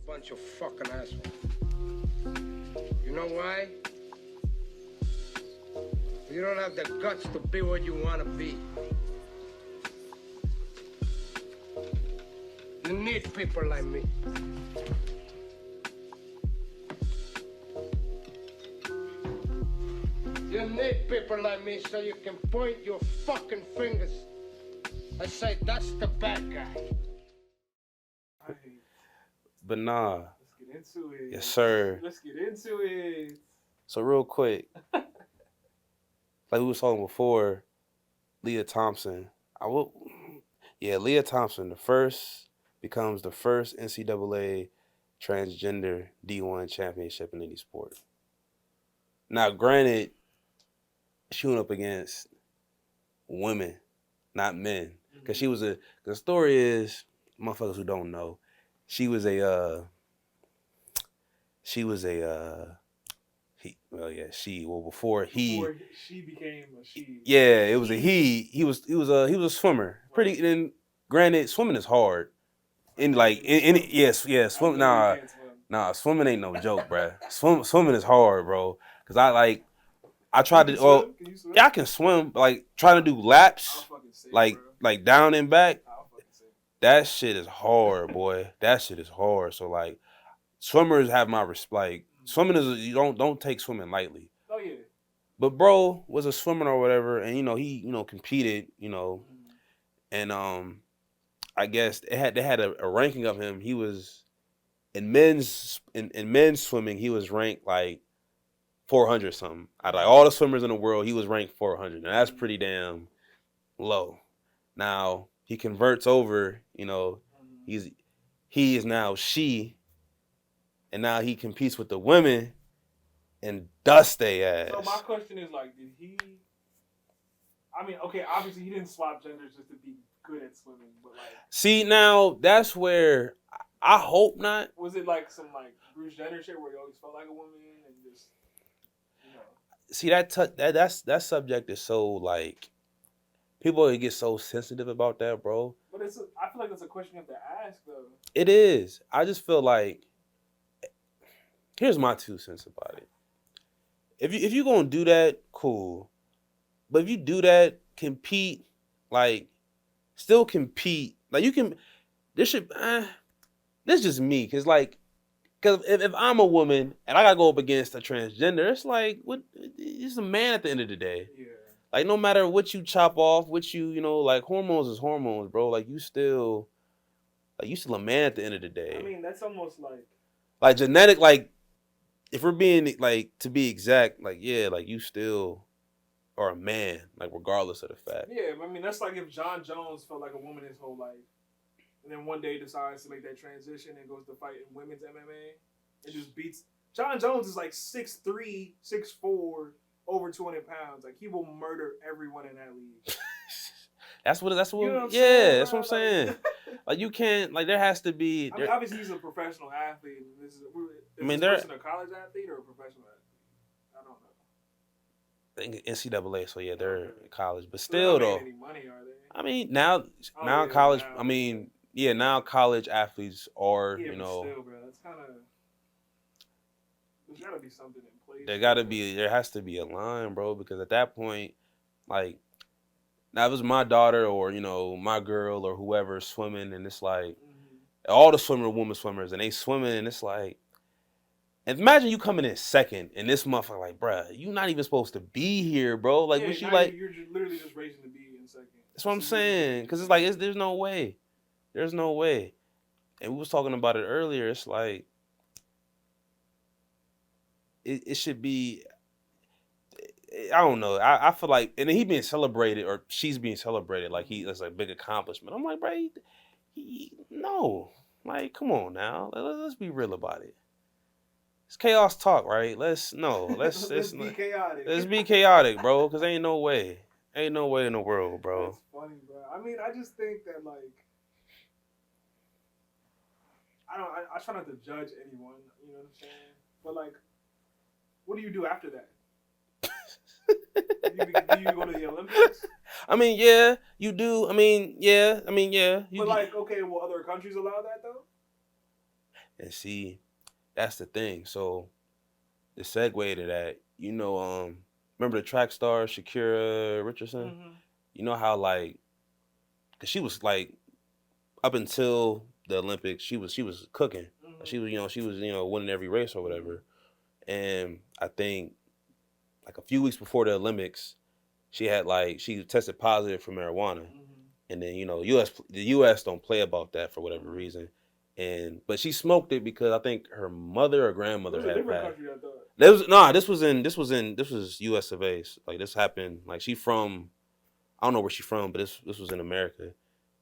bunch of fucking assholes. You know why? You don't have the guts to be what you want to be. You need people like me. You need people like me so you can point your fucking fingers and say, that's the bad guy. But nah. Let's get into it. Yes, sir. Let's get into it. So real quick, like we was talking before, Leah Thompson. Leah Thompson, becomes the first NCAA transgender D1 championship in any sport. Now, granted, she went up against women, not men, because the story is, motherfuckers who don't know, before she became a she. Yeah, it was a he. He was a swimmer. Pretty. And granted, swimming is hard. Swim. Swimming ain't no joke, bruh. Swimming is hard, bro. Cause I tried to. Well, yeah, I can swim. But like trying to do laps, like down and back. That shit is hard, boy. That shit is hard. So like, swimmers have my respect. Like, swimming you don't take swimming lightly. Oh yeah. But bro was a swimmer or whatever, and he competed, and I guess they had a ranking of him. He was in men's swimming, he was ranked like 400 something. Out of like all the swimmers in the world, he was ranked 400, and that's pretty damn low. Now he converts over, he is now she, and now he competes with the women and dust they ass. So my question is like, did he? I mean, okay, obviously he didn't swap genders just to be good at swimming, but like. See, now that's where I hope not. Was it like some like Bruce Jenner shit where he always felt like a woman and just, See, that subject is so like, people get so sensitive about that, bro. But I feel like that's a question you have to ask though. It is. I just feel like, here's my 2 cents about it. If you gonna do that, cool. But if you do that, compete, like, still compete. Like, you can, this is just me. Cause if I'm a woman and I gotta go up against a transgender, it's like, what? It's a man at the end of the day. Yeah. Like, no matter what you chop off, like, hormones is hormones, bro. Like, you still a man at the end of the day. I mean, that's almost like genetic, like, if we're being, like, to be exact, like, yeah, like, you still are a man, like, regardless of the fact. Yeah, I mean, that's like if John Jones felt like a woman his whole life, and then one day decides to make that transition and goes to fight in women's MMA, and just beats. John Jones is like 6'3", 6'4", over 200 pounds. Like, he will murder everyone in that league. That's what. You know what I'm yeah, saying, that's what I'm saying. Like, you can't. Like, there has to be. I mean, obviously, he's a professional athlete. Is this person a college athlete or a professional athlete? I don't know. I think NCAA. So yeah, they're in college, but still though. Any money, are they? I mean, now college. Now. I mean, yeah, now college athletes are. Yeah, but still, bro, that's kind of. There's gotta be something in place. There has to be a line, bro, because at that point, like, now if it's my daughter or, my girl or whoever swimming, and it's like, all the women swimmers, and they swimming, and it's like, and imagine you coming in second, and this motherfucker like, bruh, you not even supposed to be here, bro. Like, yeah, what you like? You're literally just racing to be in second. That's what I'm saying, because it's like, there's no way. There's no way. And we was talking about it earlier. It's like, it should be, I don't know. I feel like, and he being celebrated, or she's being celebrated, like that's a big accomplishment. I'm like, bro, no. Like, come on now. Let's be real about it. It's chaos talk, right? Let's be chaotic. Let's be chaotic, bro, because ain't no way. Ain't no way in the world, bro. That's funny, bro. I mean, I just think that, like, I try not to judge anyone, you know what I'm saying? But, like, what do you do after that? do you go to the Olympics? I mean, yeah, you do. I mean, yeah. But, like, okay, will other countries allow that, though? And see, that's the thing. So the segue to that, remember the track star Shakira Richardson? Mm-hmm. You know how like, cause she was like up until the Olympics, she was cooking. Mm-hmm. She was winning every race or whatever. And I think like a few weeks before the Olympics, she tested positive for marijuana. Mm-hmm. And then the U.S. don't play about that for whatever reason. But she smoked it because I think her mother or It grandmother was a had different passed. country, I thought. This was U.S. of A. Like this happened. Like she from, I don't know where she's from, but this was in America.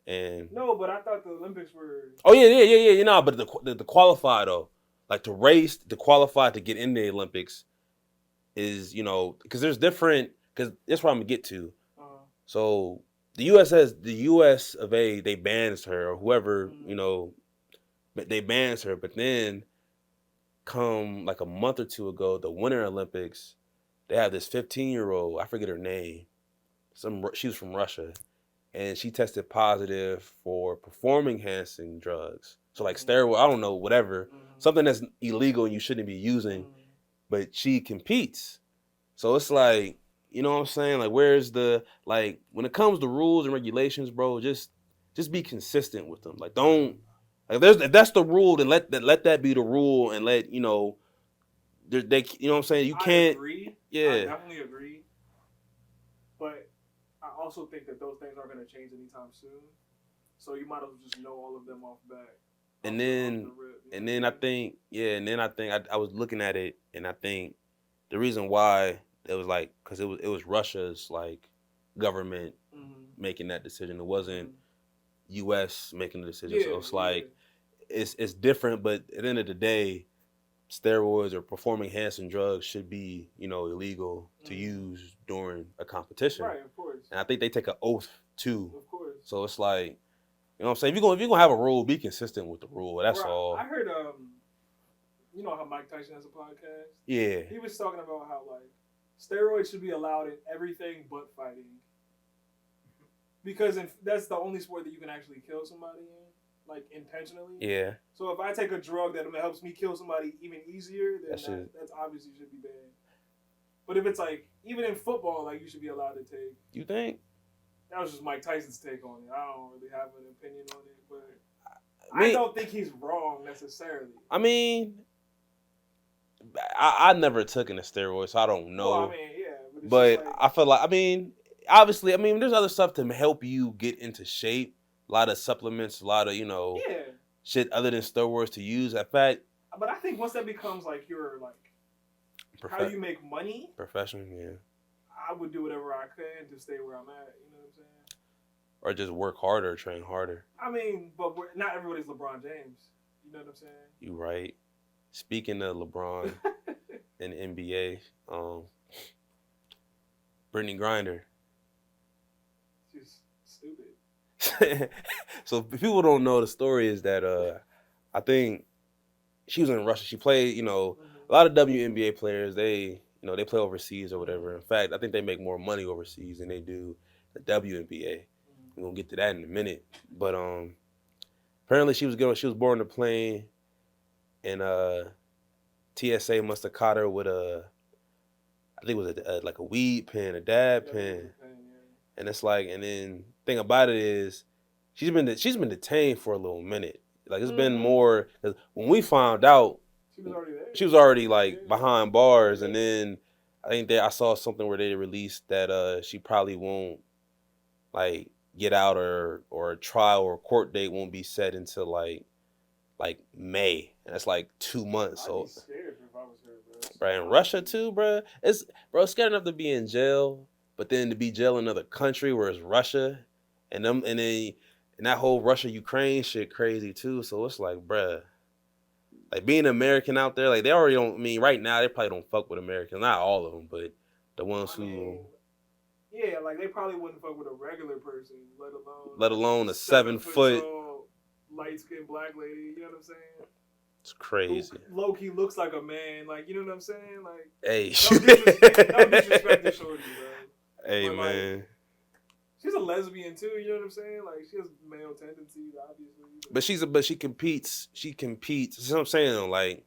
And No, but I thought the Olympics were. oh yeah. But the qualify though, like to qualify to get in the Olympics is because there's different, because that's what I'm gonna get to. So the U.S. of A. They bans her or whoever but they bans her. But then come like a month or two ago, the Winter Olympics, they have this 15-year-old. I forget her name. She was from Russia, and she tested positive for performing enhancing drugs. So like steroid, I don't know, whatever, something that's illegal and you shouldn't be using. But she competes, so it's like, you know what I'm saying? Like, where's the like when it comes to rules and regulations, bro? Just be consistent with them. Like, don't like if that's the rule, then let that be the rule, and let they you know what I'm saying? You can't. I agree. Yeah. I definitely agree. But I also think that those things aren't going to change anytime soon. So you might as well just know all of them off back. And then I think I was looking at it, and I think the reason why it was like, because it was Russia's like government making that decision. It wasn't U.S. making the decision. So it's like it's different, but at the end of the day, steroids or performing enhancing drugs should be illegal to use during a competition. Right, of course. And I think they take an oath too. Of course. So it's like, you know what I'm saying? If you're gonna have a rule, be consistent with the rule. That's all. I heard you know how Mike Tyson has a podcast? Yeah. He was talking about how like steroids should be allowed in everything but fighting. Because that's the only sport that you can actually kill somebody in, like intentionally. Yeah. So if I take a drug that helps me kill somebody even easier, then that's obviously should be banned. But if it's like, even in football, like you should be allowed to take. You think? That was just Mike Tyson's take on it. I don't really have an opinion on it, but I don't think he's wrong necessarily. I mean, I never took in a steroid, so I don't know. Well, I mean, yeah. But I feel like, obviously, there's other stuff to help you get into shape. A lot of supplements, a lot of, shit other than steroids to use. In fact. But I think once that becomes like your, like, how you make money. Profession, yeah. I would do whatever I can to stay where I'm at. You know what I'm saying? Or just work harder, train harder. I mean, but not everybody's LeBron James. You know what I'm saying? You right. Speaking of LeBron and NBA, Brittany Griner. She's stupid. So if people don't know, the story is that I think she was in Russia. She played, a lot of WNBA players, they play overseas or whatever. In fact, I think they make more money overseas than they do the WNBA. We're gonna get to that in a minute. But apparently she was boarding the plane, and TSA must have caught her with I think it was like a weed pen, a dab pen. And it's like, and then thing about it is, she's been detained for a little minute. Like it's been more, cause when we found out, she was already there. She was already like behind bars, and then I think I saw something where they released that she probably won't like get out, or a trial or court date won't be set until like May, and that's like 2 months. I'd be scared if I was her, bro. Right, in Russia too, bro. It's scared enough to be in jail, but then to be jail in another country where it's Russia, and that whole Russia Ukraine shit crazy too. So it's like, bruh, like being American out there, like they already don't. I mean, right now they probably don't fuck with Americans. Not all of them, but the ones who. Yeah, like they probably wouldn't fuck with a regular person, let alone a 7 foot light skinned black lady. You know what I'm saying? It's crazy. Low key looks like a man. Like, you know what I'm saying? Like, hey, no disrespect to shorty, bro. Hey, but man. She's a lesbian too. You know what I'm saying? Like she has male tendencies, obviously. But she competes. She competes. That's what I'm saying. Like,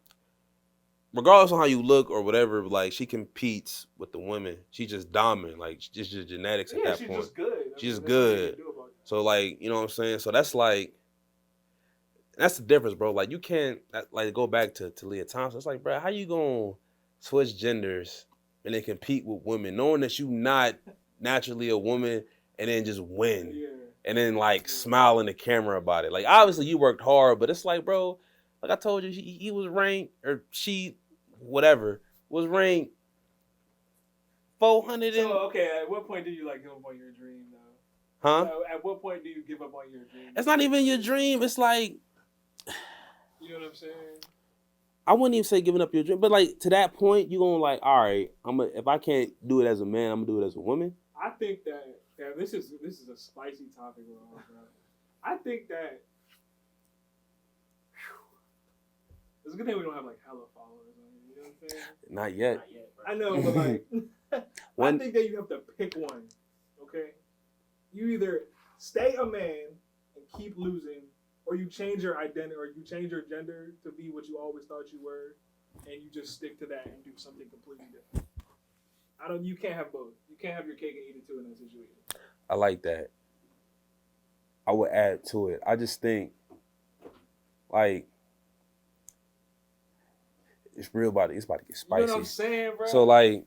regardless of how you look or whatever, like she competes with the women. She's just dominant. Like, it's just genetics at that she's point. Just good. She's just good. So like, you know what I'm saying. So that's like, that's the difference, bro. Like you can't like go back to Leah Thompson. It's like, bro, how you gonna switch genders and then compete with women, knowing that you not naturally a woman, and then just win, and then like smile in the camera about it. Like obviously you worked hard, but it's like, bro, like I told you, he was ranked, or she, whatever, was ranked 400. So okay, at what point do you like give up on your dream, though? Huh? At what point do you give up on your dream? It's not even your dream. It's like, you know what I'm saying? I wouldn't even say giving up your dream, but like to that point, you gonna like, all right, if I can't do it as a man, I'm gonna do it as a woman. I think that this is a spicy topic, bro. I think that it's a good thing we don't have like hella followers on here. You know what I'm saying? Not yet. Bro. I know, but like, I think that you have to pick one. Okay, you either stay a man and keep losing, or you change your identity, or you change your gender to be what you always thought you were, and you just stick to that and do something completely different. You can't have both. You can't have your cake and eat it too in that situation. I like that. I would add to it. I just think, like, it's about to get spicy. You know what I'm saying, bro? So like,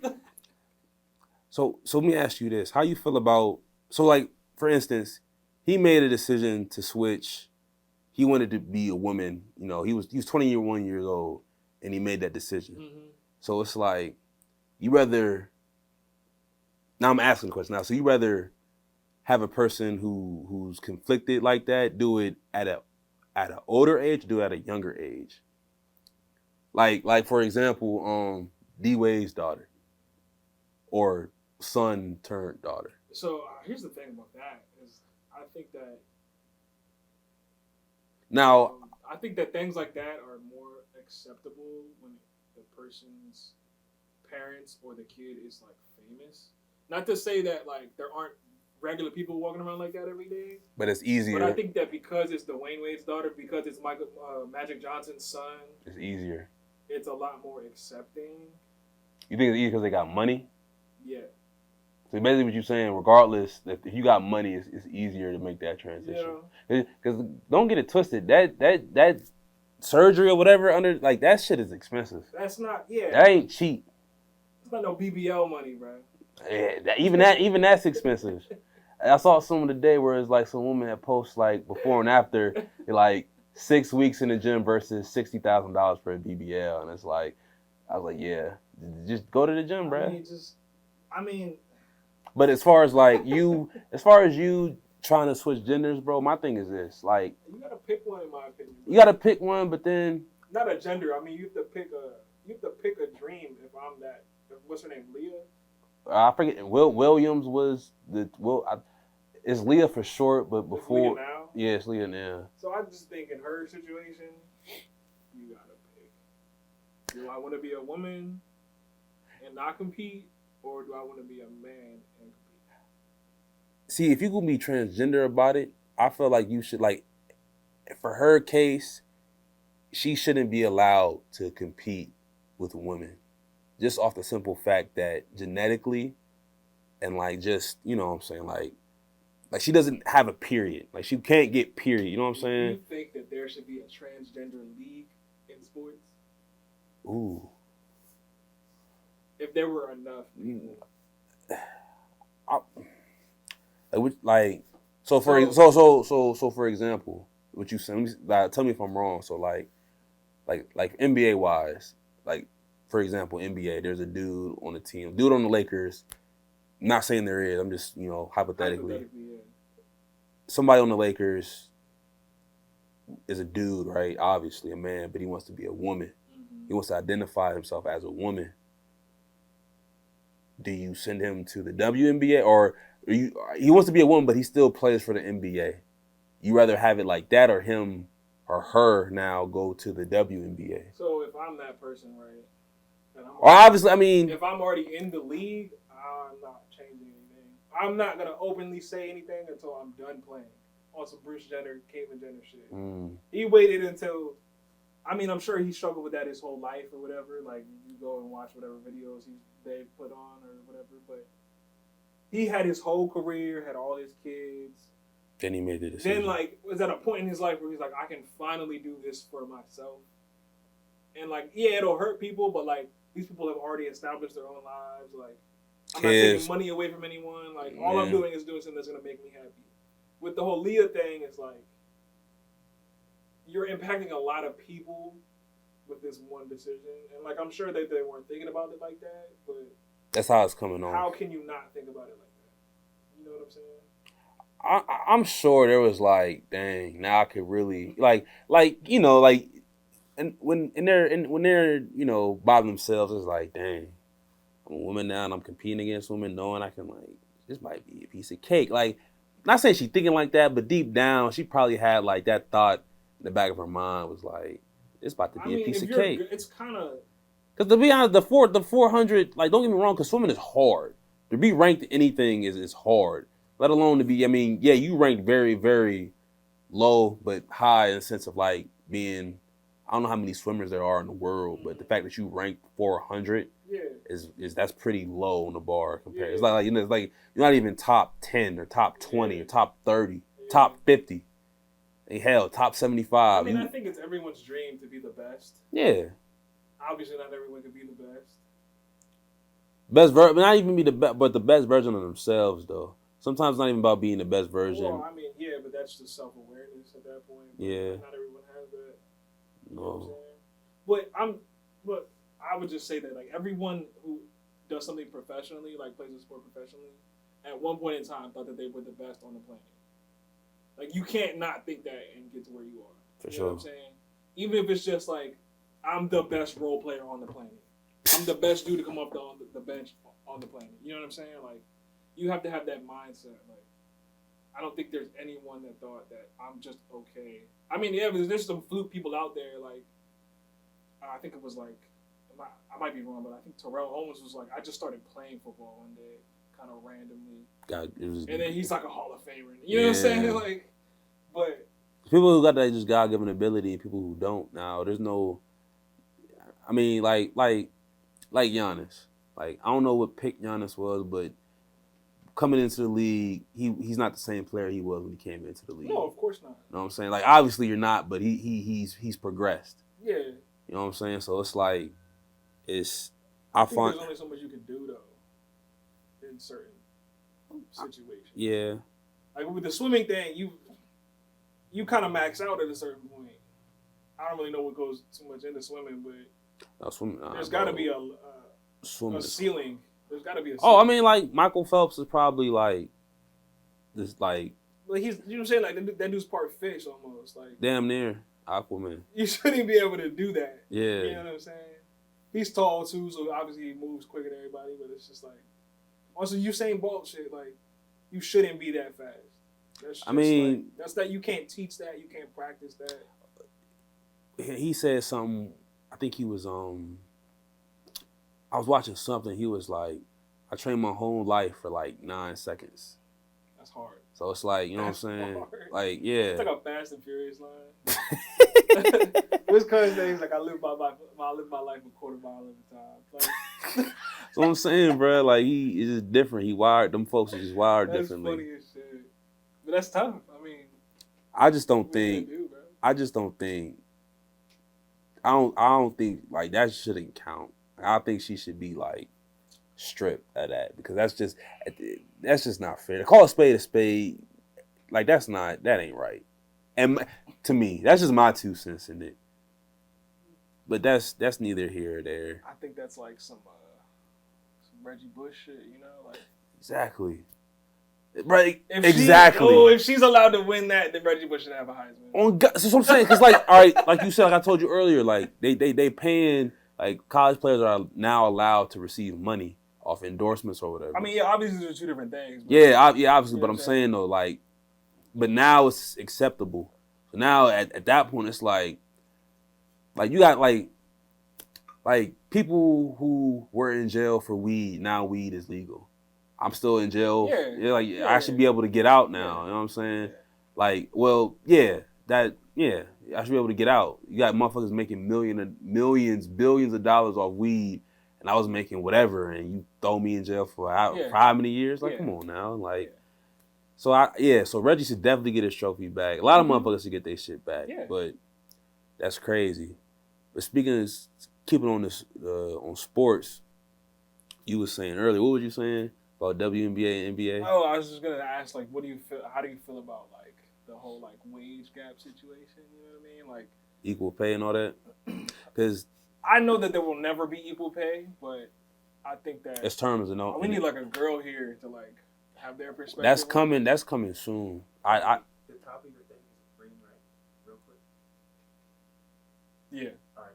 so let me ask you this: how you feel about, so like, for instance, he made a decision to switch. He wanted to be a woman. You know, he was 21 years old, and he made that decision. Mm-hmm. So it's like, you rather. Now I'm asking the question now. So you rather have a person who's conflicted like that do it at an older age, or do it at a younger age? Like for example, D-Wade's daughter, or son turned daughter. So here's the thing about that is I think that now I think that things like that are more acceptable when the person's parents or the kid is like famous. Not to say that like there aren't regular people walking around like that every day, but it's easier. But I think that because it's Dwayne Wade's daughter, because it's Magic Johnson's son, it's easier. It's a lot more accepting. You think it's easier because they got money? Yeah. So basically what you're saying, regardless, if you got money, it's easier to make that transition. Yeah. Because don't get it twisted, that surgery or whatever, like that shit is expensive. That's not, yeah. That ain't cheap. It's not no BBL money, bro. Yeah, even that's expensive. I saw some today where it's like some woman had posts like before and after, like 6 weeks in the gym versus $60,000 for a BBL, and it's like, I was like, yeah, just go to the gym, bro. I mean. But as far as you trying to switch genders, bro, my thing is this: like, you gotta pick one, in my opinion. You gotta pick one, but then not a gender. I mean, you have to pick a dream. If I'm that, what's her name, Leah? I forget. Williams was it's Leah for short, but before. Leah now? Yeah, it's Leah now. So I just think in her situation, you gotta pick. Do I want to be a woman and not compete, or do I want to be a man and compete? See, if you gonna be transgender about it, I feel like you should, like, for her case, she shouldn't be allowed to compete with women. Just off the simple fact that genetically and like just, you know what I'm saying, like she doesn't have a period. Like she can't get period, you know what I'm saying? Do you think that there should be a transgender league in sports? Ooh. If there were enough people. So for example, what you said, tell me if I'm wrong. So like NBA wise, like for example, NBA, there's a dude on the team, dude on the Lakers. I'm not saying there is. I'm just, hypothetically. Yeah. Somebody on the Lakers is a dude, right? Obviously a man, but he wants to be a woman. Mm-hmm. He wants to identify himself as a woman. Do you send him to the WNBA, or he wants to be a woman, but he still plays for the NBA? You rather have it like that, or him or her now go to the WNBA? So if I'm that person, right? Obviously, I mean, if I'm already in the league, I'm not changing anything. I'm not gonna openly say anything until I'm done playing. On some Bruce Jenner, Caitlyn Jenner shit. He waited until. I mean, I'm sure he struggled with that his whole life or whatever. Like, you go and watch whatever videos they put on or whatever. But he had his whole career, had all his kids. Then he made the decision. Then, like, was at a point in his life where he's like, I can finally do this for myself. And, like, yeah, it'll hurt people, but, like, these people have already established their own lives. Like, I'm not taking money away from anyone. Like, all I'm doing is doing something that's going to make me happy. With the whole Leah thing, it's like, you're impacting a lot of people with this one decision. And, like, I'm sure that they weren't thinking about it like that, but... That's how it's coming on. How can you not think about it like that? You know what I'm saying? I'm sure there was like, dang, now I could really like you know, like, and when they're you know by themselves, it's like, dang, I'm a woman now and I'm competing against women, knowing I can like this might be a piece of cake. Like, not saying she's thinking like that, but deep down she probably had like that thought in the back of her mind was like, it's about to be a piece of cake. It's kind of because to be honest, the 400, like, don't get me wrong, because swimming is hard. To be ranked anything is hard. Let alone to be, I mean, yeah, you ranked very, very low, but high in the sense of like being, I don't know how many swimmers there are in the world, but the fact that you ranked 400 is that's pretty low on the bar compared. Yeah. It's like you know, it's like you're not even top 10 or top 20 or top 30, top 50. And hell, top 75. I mean, I think it's everyone's dream to be the best. Yeah. Obviously, not everyone can be the best. Not even be the best, but the best version of themselves, though. Sometimes it's not even about being the best version. Well, I mean, yeah, but that's just self-awareness at that point. Yeah. Not everyone has that. You no. know what I'm saying? But I would just say that, like, everyone who does something professionally, like plays a sport professionally, at one point in time thought that they were the best on the planet. Like, you can't not think that and get to where you are. For you sure. know what I'm saying? Even if it's just like, I'm the best role player on the planet. I'm the best dude to come off the bench on the planet. You know what I'm saying? Like, you have to have that mindset. Like, I don't think there's anyone that thought that I'm just okay. I mean, yeah, there's some fluke people out there. Like, I think it was like, I might be wrong, but I think Terrell Owens was like, I just started playing football one day, kind of randomly. And then he's like a Hall of Famer. You know what I'm saying? Like, but people who got that just God-given ability, and people who don't. Now, there's no. I mean, like Giannis. Like, I don't know what pick Giannis was, but coming into the league, he's not the same player he was when he came into the league. No, of course not. You know what I'm saying? Like, obviously you're not, but he's progressed. Yeah. You know what I'm saying? So it's like, I think there's only so much you can do, though, in certain situations. Yeah. Like, with the swimming thing, you kind of max out at a certain point. I don't really know what goes too much into swimming, but there's got to be a ceiling. There's got to be a ceiling. Oh, I mean, like, Michael Phelps is probably, like, this, like... Like, he's, you know what I'm saying? Like, that dude's part fish, almost. Like, damn near Aquaman. You shouldn't be able to do that. Yeah. You know what I'm saying? He's tall, too, so obviously he moves quicker than everybody, but it's just, like... Also, Usain Bolt shit, like, you shouldn't be that fast. That's just, like, that's that. You can't teach that. You can't practice that. He said something... I think he was I was watching something. He was like, I trained my whole life for like 9 seconds. That's hard. So it's like, you know what I'm saying? Hard. Like, yeah. It's like a Fast and Furious line. What's cause things like I live my life a quarter mile at a time. Like, that's what I'm saying, bro. Like, he is just different. He wired. Them folks are just wired differently. That's funny as shit. But that's tough. I mean, I don't think like that shouldn't count. I think she should be like stripped of that because that's just not fair. To call a spade, like that ain't right. And to me, that's just my 2 cents in it. But that's neither here or there. I think that's like some Reggie Bush shit, you know, like exactly. Right, exactly. If she's allowed to win that, then Reggie Bush should have a Heisman. On God, that's what I'm saying. Because, like, all right, like you said, like I told you earlier, like they paying, like college players are now allowed to receive money off endorsements or whatever. I mean, yeah, obviously there's 2 different things. Yeah, obviously, but I'm saying though, like, but now it's acceptable. So now at that point, it's like you got like people who were in jail for weed. Now weed is legal. I'm still in jail. Yeah. Like I should be able to get out now. You know what I'm saying? Yeah. Like, well, I should be able to get out. You got motherfuckers making millions, billions of dollars off weed, and I was making whatever, and you throw me in jail for how many years? Like, come on now, like. So Reggie should definitely get his trophy back. A lot of motherfuckers should get their shit back, but that's crazy. But speaking of keeping on this on sports, you were saying earlier. What were you saying about WNBA and NBA? Oh, I was just gonna ask, like, what do you feel? How do you feel about like the whole like wage gap situation? You know what I mean? Like equal pay and all that. Because I know that there will never be equal pay, but I think that it's terms and all. We need like a girl here to like have their perspective. That's coming. That's coming soon. The top of your thing is green, right? Real quick. Yeah. All right.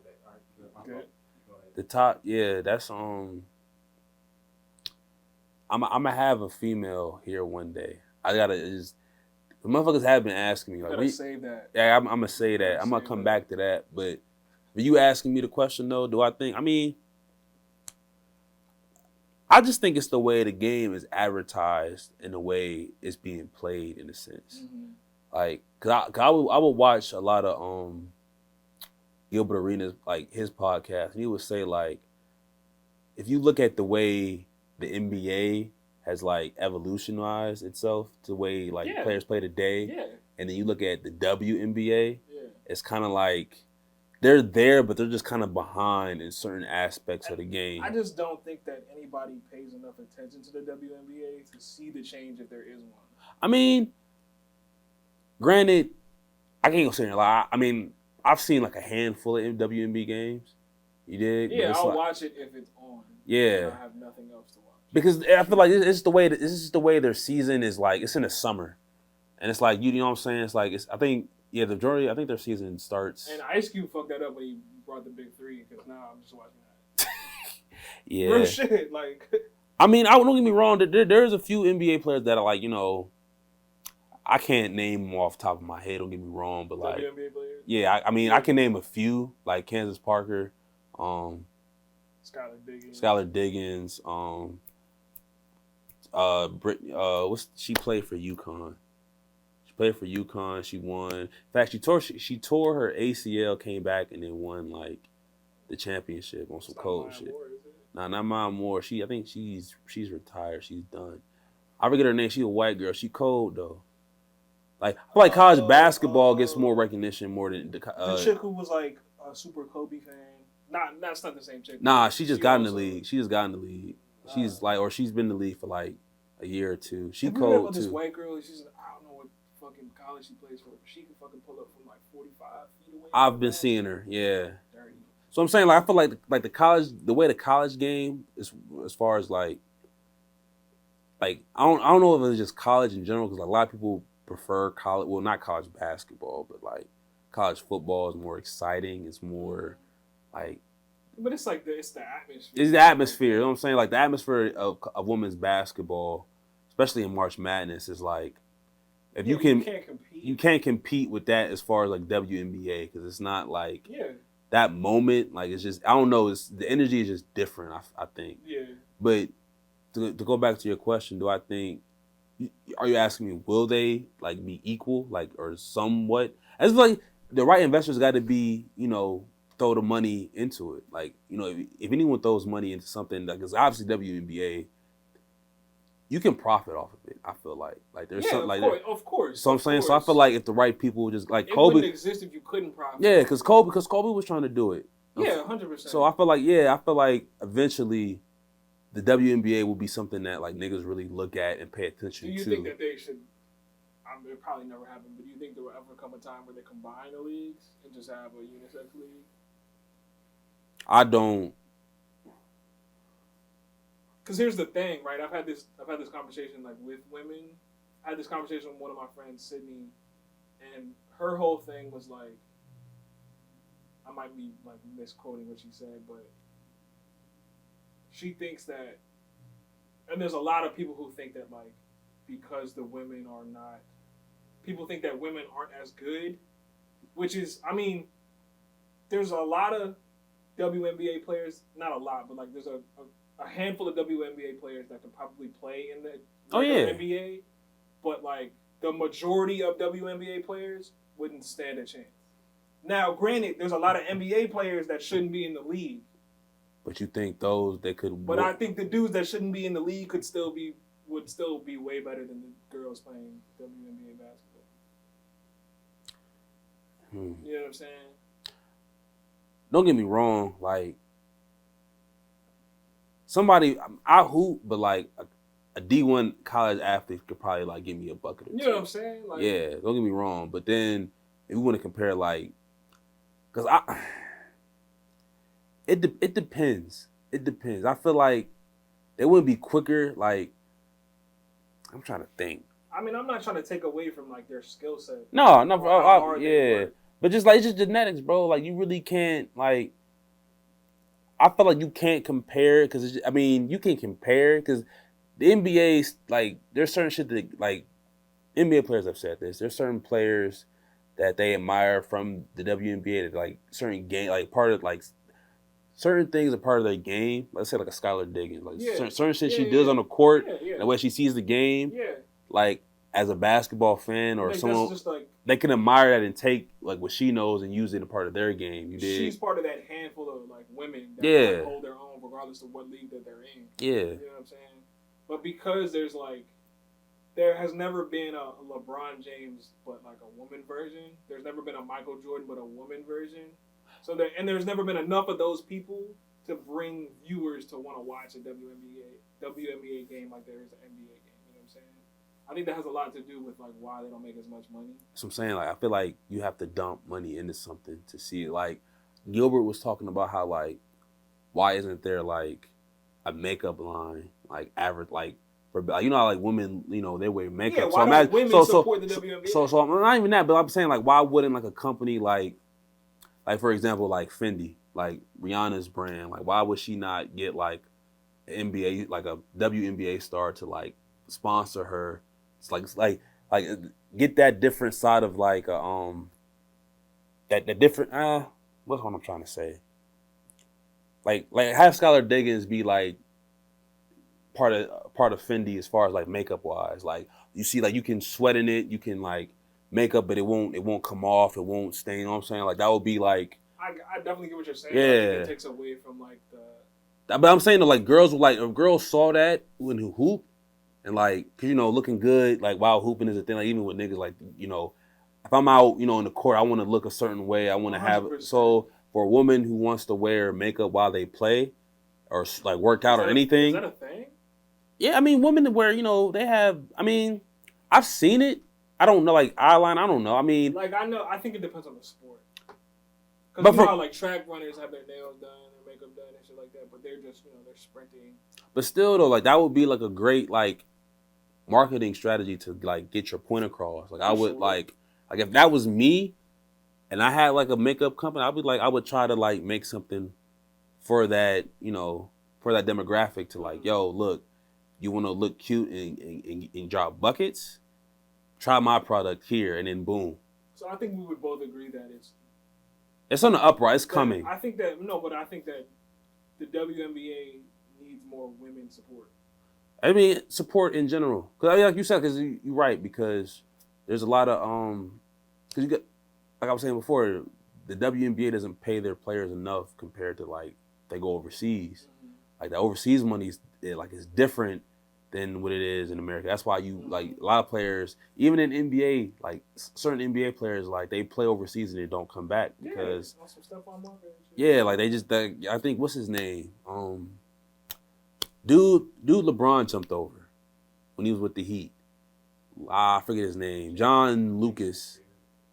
Good. Go ahead. The top. Yeah. That's I'm gonna have a female here one day. I gotta just. The motherfuckers have been asking me like, save that. Yeah, I'm gonna say that. I'm gonna come back to that. But are you asking me the question though? Do I think? I mean. I just think it's the way the game is advertised and the way it's being played in a sense. Mm-hmm. Like, cause I would watch a lot of Gilbert Arenas, like his podcast, and he would say like, if you look at the way the NBA has like evolutionized itself to the way like players play today, and then you look at the WNBA, it's kind of like they're there, but they're just kind of behind in certain aspects of the game. I just don't think that anybody pays enough attention to the WNBA to see the change if there is one. I mean, granted, I can't go sit here and lie. I mean, I've seen like a handful of WNBA games. You dig? Yeah, I'll watch it if it's on. Yeah. I have nothing else to watch. Because I feel like this is the way their season is like. It's in the summer, and it's like you know what I'm saying. It's like I think their season starts. And Ice Cube fucked that up when he brought the big three because now I'm just watching that. Yeah. Real shit. Like. I mean, don't get me wrong. There's a few NBA players that are like, you know, I can't name them off the top of my head. Don't get me wrong, but like, WNBA players? Yeah, I mean, I can name a few like Kansas Parker, Skylar Diggins, she played for UConn. Played for UConn. She won. In fact, she tore her ACL, came back, and then won like the championship on some cold shit. Nah, not Maya Moore. I think she's retired. She's done. I forget her name. She's a white girl. She cold though. Like I feel like college basketball gets more recognition more than the chick who was like a super Kobe fan. That's not the same chick. Nah, she just got in the league. She just got in the league. She's like, or she's been in the league for like a year or two. She cold too. This white girl, I don't know what fucking college she plays for, but she can fucking pull up from like 45 feet away. I've been seeing her, yeah. Dirty. So I'm saying, like, I feel like the way the college game is, as far as like I don't know if it's just college in general, because a lot of people prefer college. Well, not college basketball, but like college football is more exciting. It's more like. But it's like it's the atmosphere. It's the atmosphere. You know what I'm saying? Like the atmosphere of women's basketball, especially in March Madness, is like if you can't compete. You can't compete with that as far as like WNBA, because it's not like that moment. Like it's just I don't know. It's the energy is just different. I think. Yeah. But to go back to your question, do I think? Are you asking me will they like be equal, like or somewhat? It's like the right investors got to be throw the money into it. Like, if anyone throws money into something, because obviously WNBA, you can profit off of it. I feel like there's something like that. Of course. So I'm saying, so I feel like if the right people just like it Kobe, wouldn't exist if you couldn't profit. Yeah, because Kobe was trying to do it. Yeah, 100%. So I feel like eventually the WNBA will be something that like niggas really look at and pay attention to. Do you think that they should? It probably never happened, but do you think there will ever come a time where they combine the leagues and just have a unisex league? I don't. Because here's the thing, right? I've had this conversation like with women. I had this conversation with one of my friends, Sydney, and her whole thing was like, I might be like misquoting what she said, but she thinks that, and there's a lot of people who think that like because the women are not, people think that women aren't as good, which is, I mean, there's a lot of WNBA players, not a lot, but like there's a a handful of WNBA players that could probably play in the NBA, but like the majority of WNBA players wouldn't stand a chance. Now, granted, there's a lot of NBA players that shouldn't be in the league. But you think those that could? But I think the dudes that shouldn't be in the league would still be way better than the girls playing WNBA basketball. You know what I'm saying? Don't get me wrong, like somebody I hoop, but like a D1 college athlete could probably like give me a bucket or two. You know what I'm saying? Like, yeah, don't get me wrong, but then if we want to compare, like, because it depends. It depends. I feel like they wouldn't be quicker. Like, I'm trying to think. I mean, I'm not trying to take away from like their skill set. No, Yeah. But just like it's just genetics, bro. Like you really can't like. I feel like you can't compare because I mean you can compare because the NBA like there's certain shit that like NBA players have said this. There's certain players that they admire from the WNBA that like certain game like part of like certain things are part of their game. Let's say like a Skylar Diggins, like certain shit she does on the court, the way she sees the game. Yeah. Like as a basketball fan or someone, just like, they can admire that and take like what she knows and use it in a part of their game. You dig? She's part of that handful of like women that like, hold their own regardless of what league that they're in. Yeah. You know what I'm saying? But because there has never been a LeBron James but like a woman version. There's never been a Michael Jordan but a woman version. So there's never been enough of those people to bring viewers to want to watch a WNBA game like there is an NBA game. You know what I'm saying? I think that has a lot to do with like why they don't make as much money. That's what I'm saying. Like I feel like you have to dump money into something to see it. Like Gilbert was talking about how like why isn't there like a makeup line like average like for you know how like women they wear makeup. Yeah, why don't women support the WNBA? So not even that, but I'm saying like why wouldn't like a company like for example like Fendi, like Rihanna's brand, like why would she not get like an NBA like a WNBA star to like sponsor her? It's like get that different side of like that different what's what I'm trying to say? Like have Skylar Diggins be like part of Fendi as far as like makeup wise. Like you see like you can sweat in it, you can like makeup, but it won't come off, it won't stain. You know what I'm saying? Like that would be like I definitely get what you're saying. Yeah. I think it takes away from like the. But I'm saying that like girls would like if girls saw that when who hoop. And like, cause looking good, like while hooping is a thing. Like even with niggas, like if I'm out, in the court, I want to look a certain way. I want to have. So for a woman who wants to wear makeup while they play, or like work out or anything. Is that a thing? Yeah, I mean, women that wear, they have. I mean, I've seen it. I don't know, like eyeliner. I don't know. I mean, like I think it depends on the sport. Because how like track runners have their nails done, their makeup done, and shit like that. But they're just they're sprinting. But still though, like that would be like a great like marketing strategy to like get your point across. Like I would like if that was me and I had like a makeup company, I'd be like I would try to like make something for that, for that demographic to like, yo, look, you want to look cute and drop buckets? Try my product here and then boom. So I think we would both agree that it's on the uprise. It's coming. I think that the WNBA needs more women support. I mean, support in general. Because like you said, because you're right, because there's a lot of, because you got, like I was saying before, the WNBA doesn't pay their players enough compared to like, they go overseas. Mm-hmm. Like the overseas money is different than what it is in America. That's why you, like a lot of players, even in NBA, like certain NBA players, like they play overseas and they don't come back because, like they just, I think, what's his name? Dude, LeBron jumped over when he was with the Heat. I forget his name. John Lucas.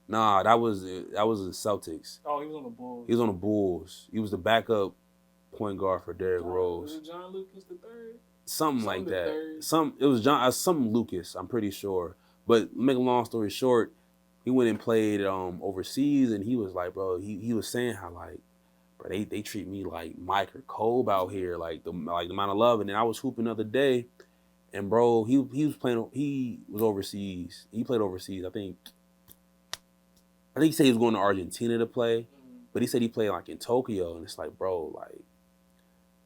Nah, that was the Celtics. Oh, he was on the Bulls. He was on the Bulls. He was the backup point guard for Derrick Rose. Was it John Lucas the third? Something like that. It was something Lucas, I'm pretty sure. But make a long story short, he went and played overseas, and he was like, bro, he was saying how like, bro, they treat me like Mike or Kobe out here, like the amount of love. And then I was hooping the other day, and bro, he was overseas. He played overseas. I think he said he was going to Argentina to play, but he said he played like in Tokyo, and it's like, bro, like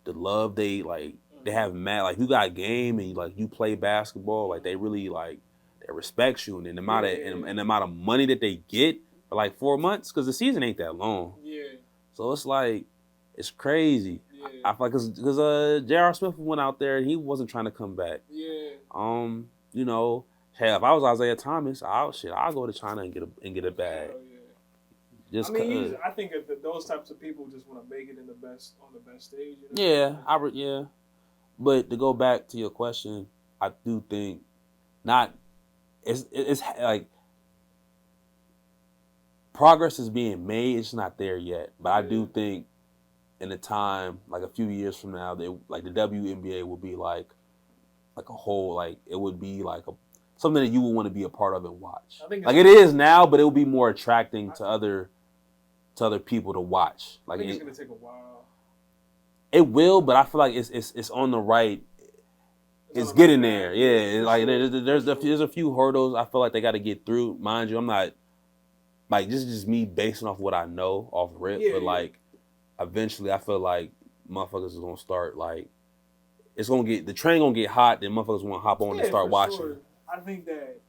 the love they like they have mad like you got game and like you play basketball, like they really like they respect you, and then the amount of and the amount of money that they get for like 4 months because the season ain't that long. Yeah. So it's like it's crazy. Yeah. I feel like because J.R. Smith went out there and he wasn't trying to come back. Yeah. You know, hey, if I was Isaiah Thomas, I'll go to China and get a bag. Hell yeah. Just I mean, I think that those types of people just want to make it in the best stage. You know? Yeah. But to go back to your question, I do think not. It's like progress is being made. It's not there yet, but I do think in a time like a few years from now, like the WNBA will be like a whole like it would be like something that you would want to be a part of and watch. I think like it is now, but it will be more attracting to other people to watch. Like I think it's gonna take a while. It will, but I feel like it's on the right. It's getting there. Yeah, like there's a few hurdles I feel like they got to get through. Mind you, I'm not like this is just me basing off what I know off rip, but like eventually I feel like motherfuckers is gonna start like the train gonna get hot, then motherfuckers want to hop on and start watching. Sure. I think that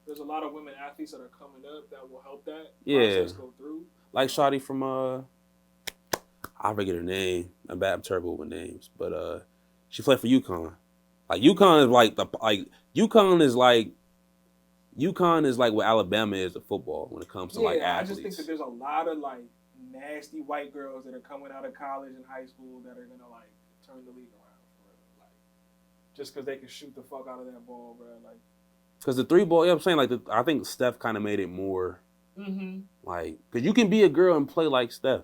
there's a lot of women athletes that are coming up that will help that process go through. Like Shawty from I forget her name. I'm terrible with names, but she played for UConn. Like UConn is like what Alabama is to football when it comes to like athletes. I just think that there's a lot of like nasty white girls that are coming out of college and high school that are gonna like turn the league around for real. Like just because they can shoot the fuck out of that ball, bro. Like because the three ball, I'm saying like I think Steph kind of made it more like because you can be a girl and play like Steph.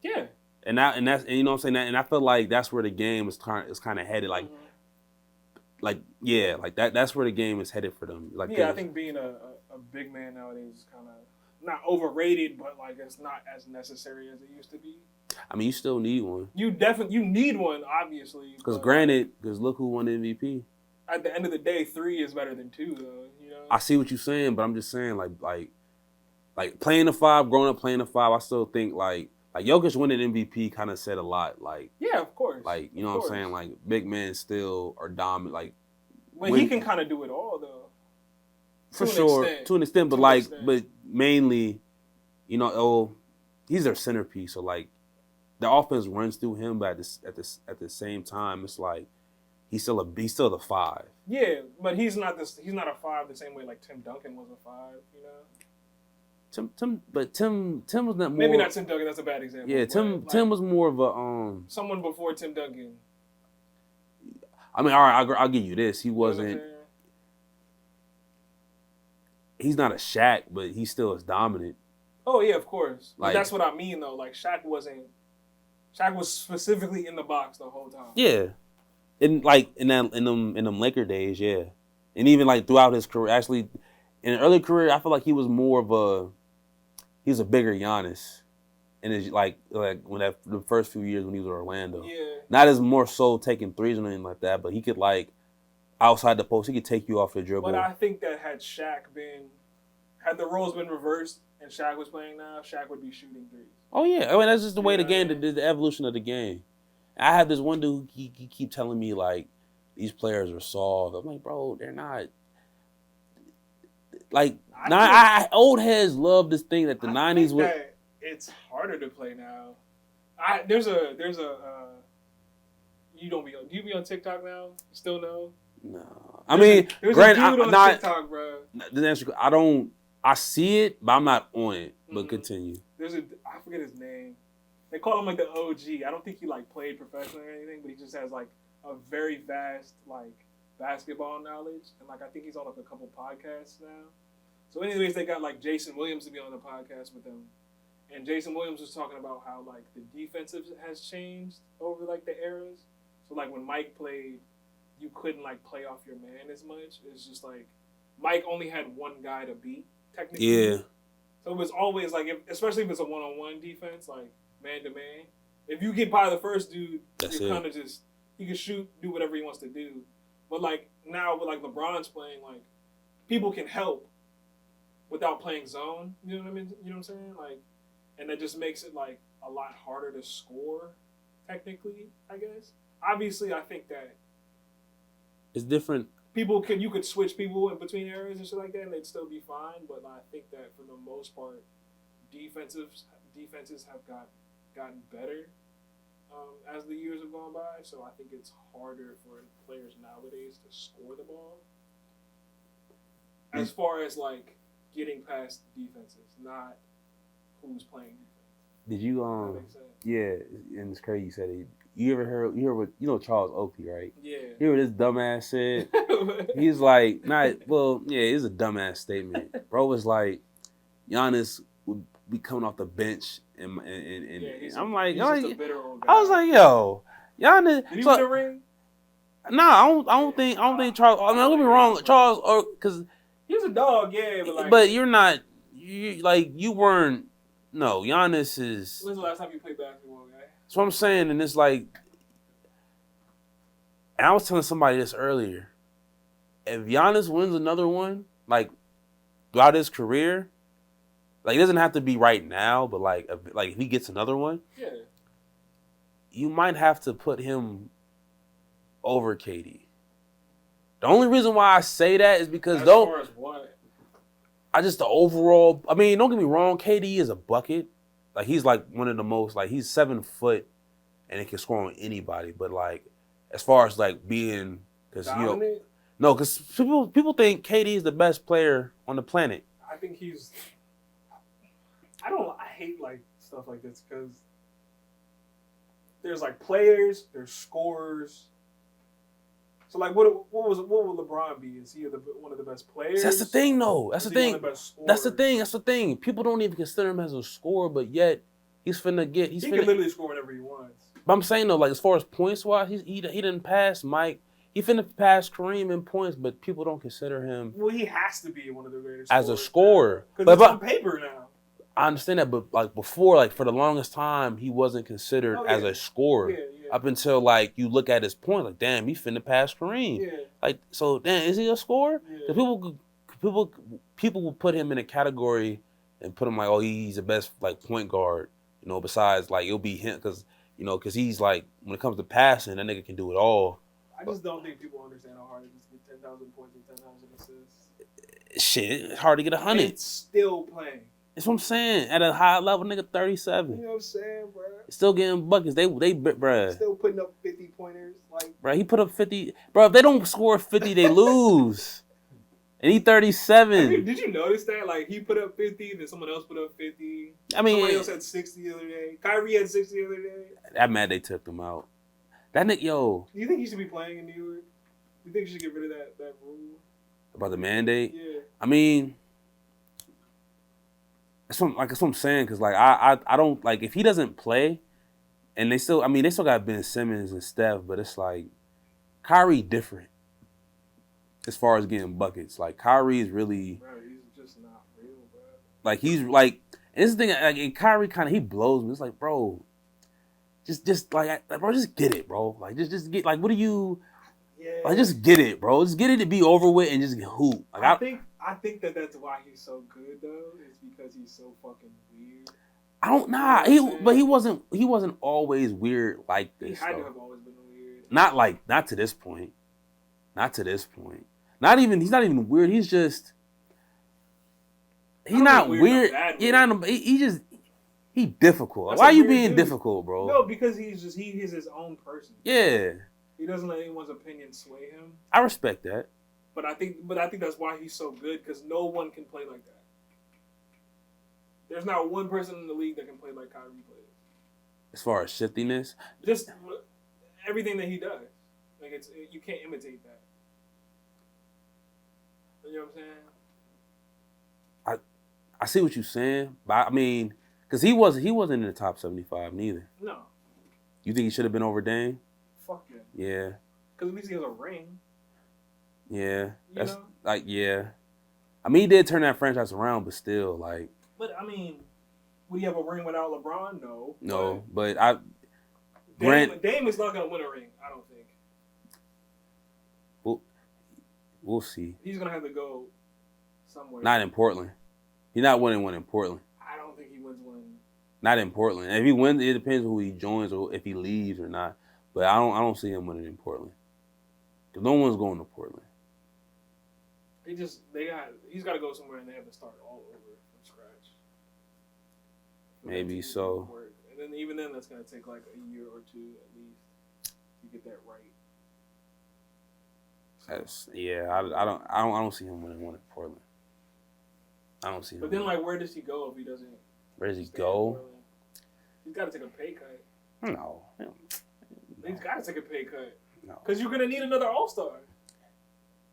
Yeah. And that's you know what I'm saying, and I feel like that's where the game is kind of headed. Like, that's where the game is headed for them. Like, I think being a big man nowadays is kind of not overrated, but like it's not as necessary as it used to be. I mean, you still need one. You need one, obviously. Because look who won the MVP. At the end of the day, 3 is better than 2, though. You know. I see what you're saying, but I'm just saying like playing the 5, growing up playing the 5. I still think like Jokic winning MVP kind of said a lot. Like of course. Like you know what I'm saying. Like big men still are dominant. Like he can kind of do it all though. For sure, to an extent, but but mainly, you know, he's their centerpiece. So like, the offense runs through him, but at the same time, it's like he's still the 5. Yeah, but he's not a 5 the same way like Tim Duncan was a 5. You know. Tim was not more. Maybe not Tim Duncan. That's a bad example. Yeah, Tim was more of a someone before Tim Duncan. I mean, all right, I'll give you this. He wasn't. He's not a Shaq, but he still is dominant. Oh yeah, of course. Like, that's what I mean though. Like Shaq was specifically in the box the whole time. Yeah, in them Laker days, yeah, and even like throughout his career, actually, in an early career, I feel like he was more of he was a bigger Giannis, and it's like when the first few years when he was in Orlando. Yeah. Not as more so taking threes or anything like that, but he could like outside the post, he could take you off the dribble. But I think that had the roles been reversed and Shaq was playing now, Shaq would be shooting threes. Oh yeah, I mean that's just the way the game, the evolution of the game. I had this one dude, he keep telling me like these players are soft. I'm like, bro, they're not. Like, old heads love this thing that the '90s was. It's harder to play now. There's a. Do you be on TikTok now? Still no? No. I mean, granted, I'm not TikTok, bro. I don't. I see it, but I'm not on it. But continue. I forget his name. They call him like the OG. I don't think he like played professionally or anything, but he just has like a very vast like basketball knowledge, and like I think he's on like a couple podcasts now. So anyways, they got like Jason Williams to be on the podcast with them, and Jason Williams was talking about how like the defensive has changed over like the eras. So like when Mike played, you couldn't like play off your man as much. It's just like Mike only had one guy to beat technically. Yeah. So it was always like, especially if it's a one-on-one defense, like man to man. If you get by the first dude, you're kind of just he can shoot, do whatever he wants to do. But like now with like LeBron's playing, like people can help without playing zone. You know what I mean? You know what I'm saying? Like, and that just makes it like a lot harder to score technically, I guess. Obviously, I think that It's different. you could switch people in between areas and shit like that, and they'd still be fine. But I think that for the most part, defenses have gotten better as the years have gone by. So I think it's harder for players nowadays to score the ball. As far as like getting past defenses, not who's playing defense. Did you That makes sense. Yeah, and it's crazy you said it. You heard what Charles Oakley, right? Yeah. You hear what this dumbass said? He's like, it's a dumbass statement. Bro was like, Giannis would be coming off the bench and I'm like, he's just a bitter old guy. I was like, yo, Giannis. Did he win a ring? Nah, I don't think Charles. I mean, I'm gonna be wrong, Charles, because he was a dog, yeah, but you're not. You weren't. No, Giannis is. When's the last time you played basketball, guy? That's what I'm saying, and it's like. And I was telling somebody this earlier. If Giannis wins another one, like throughout his career, like it doesn't have to be right now, but like if he gets another one, yeah, you might have to put him over KD. The only reason why I say that is because as far as what? The overall. I mean, don't get me wrong. KD is a bucket. Like he's like one of the most. Like he's 7 foot, and he can score on anybody. But like, as far as like being, because because people think KD is the best player on the planet. I think he's. I hate like stuff like this because there's like players, there's scorers. So like, what will LeBron be? Is he one of the best players? That's the thing, though. That's the thing. That's the thing. People don't even consider him as a scorer, but yet he's finna get. He can literally score whenever he wants. But I'm saying though, like as far as points wise, he didn't pass Mike. He finna pass Kareem in points, but people don't consider him. Well, he has to be one of the greatest as a scorer. Because it's on paper now. I understand that, but like before, like for the longest time, he wasn't considered as a scorer. Yeah. Up until like you look at his point, like damn, he finna pass Kareem. Yeah. Like so, damn, is he a scorer? Because people will put him in a category and put him like, oh, he's the best like point guard. Besides like it'll be him because he's like when it comes to passing, that nigga can do it all. I just don't think people understand how hard it is to get 10,000 points and 10,000 assists. Shit, it's hard to get 100. It's still playing. That's what I'm saying. At a high level, nigga, 37. You know what I'm saying, bro? Still getting buckets. They bruh. Still putting up 50 pointers. Like, bruh, he put up 50. Bro, if they don't score 50, they lose. And he 37. Did you notice that? Like, he put up 50, then someone else put up 50. I mean, somebody else had 60 the other day. Kyrie had 60 the other day. I'm mad they took him out. That nigga, yo. Do you think he should be playing in New York? You think you should get rid of that rule? About the mandate? Yeah. I mean, that's what I'm saying, because like I don't like if he doesn't play, and they still got Ben Simmons and Steph, but it's like Kyrie different as far as getting buckets. Like Kyrie is really, bro, he's just not real, bro. Like he's like, and this thing like and Kyrie kind of he blows me. It's like, bro, just like bro, just get it, bro. Like just get like what do you? Yeah. Like just get it, bro. Just get it to be over with and just hoop. Like I think that's why he's so good though, is because he's so fucking weird. I don't he wasn't always weird like this. He had to have always been weird. Not to this point. Not to this point. He's not even weird. He's just he's not weird. He difficult. Why are you being difficult, bro? No, because he is his own person. Yeah. He doesn't let anyone's opinion sway him. I respect that. But I think that's why he's so good, because no one can play like that. There's not one person in the league that can play like Kyrie plays. As far as shiftiness? Just everything that he does. Like you can't imitate that. You know what I'm saying? I see what you're saying, but I mean, because he wasn't in the top 75 neither. No. You think he should have been over Dame? Fuck yeah. Yeah. Because at least he has a ring. Yeah. That's you know? like, yeah. I mean, he did turn that franchise around, but still, like. But I mean, would he have a ring without LeBron? No. No, but Dame is not gonna win a ring. I don't think. We'll see. He's gonna have to go somewhere. Not in Portland. He's not winning one in Portland. I don't think he wins one. Not in Portland. If he wins, it depends who he joins or if he leaves or not. But I don't see him winning in Portland. Cause no one's going to Portland. He's got to go somewhere and they have to start all over from scratch. Maybe so. And then even then, that's gonna take like a year or two at least to get that right. I don't see him winning one in Portland. I don't see him. But then, like, where does he go if he doesn't? Where does he go? He's got to take a pay cut. No. He's got to take a pay cut. No. Because you're gonna need another All-Star.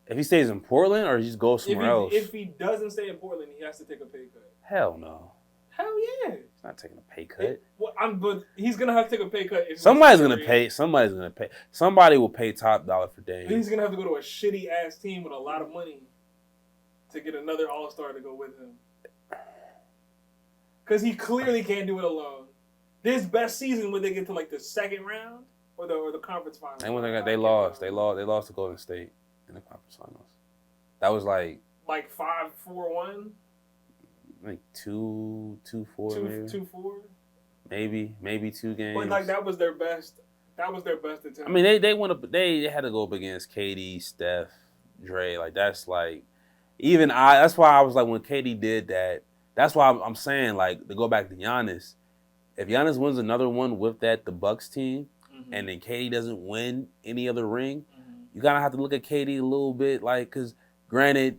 If he stays in Portland or he just goes somewhere else? If he doesn't stay in Portland, he has to take a pay cut. Hell no. Hell yeah. He's not taking a pay cut. But he's gonna have to take a pay cut. Somebody's gonna pay. Somebody will pay top dollar for Dame. He's gonna have to go to a shitty ass team with a lot of money to get another All-Star to go with him. Because he clearly can't do it alone. This best season when they get to like the second round or the conference finals. And when they lost. They lost to Golden State in the conference finals. That was like 5-4-1. Like 2-4 maybe. 2-4. Maybe 2 games. But like that was their best. That was their best attempt. I mean, they went up. They had to go up against KD, Steph, Dre. Like that's like even I. That's why I was like when KD did that. That's why I'm saying like to go back to Giannis. If Giannis wins another one with the Bucks team, and then KD doesn't win any other ring, you gotta have to look at KD a little bit like because granted.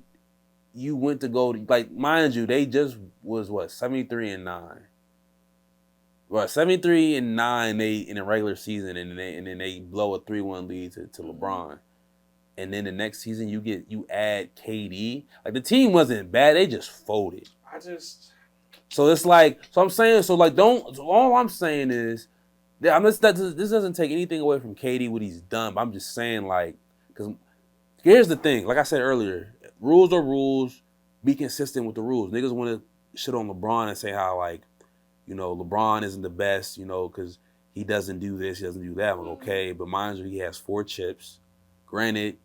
You went to go like mind you, they just was 73-9. Well, 73-9 they in the regular season, and then they blow a 3-1 lead to LeBron, and then the next season you add KD. Like the team wasn't bad, they just folded. So it's like I'm saying all I'm saying is this doesn't take anything away from KD what he's done, but I'm just saying like because here's the thing, like I said earlier. Rules are rules. Be consistent with the rules. Niggas want to shit on LeBron and say how, like, you know, LeBron isn't the best, you know, because he doesn't do this, he doesn't do that. I'm like, okay, but mind you, he has 4 chips. Granted,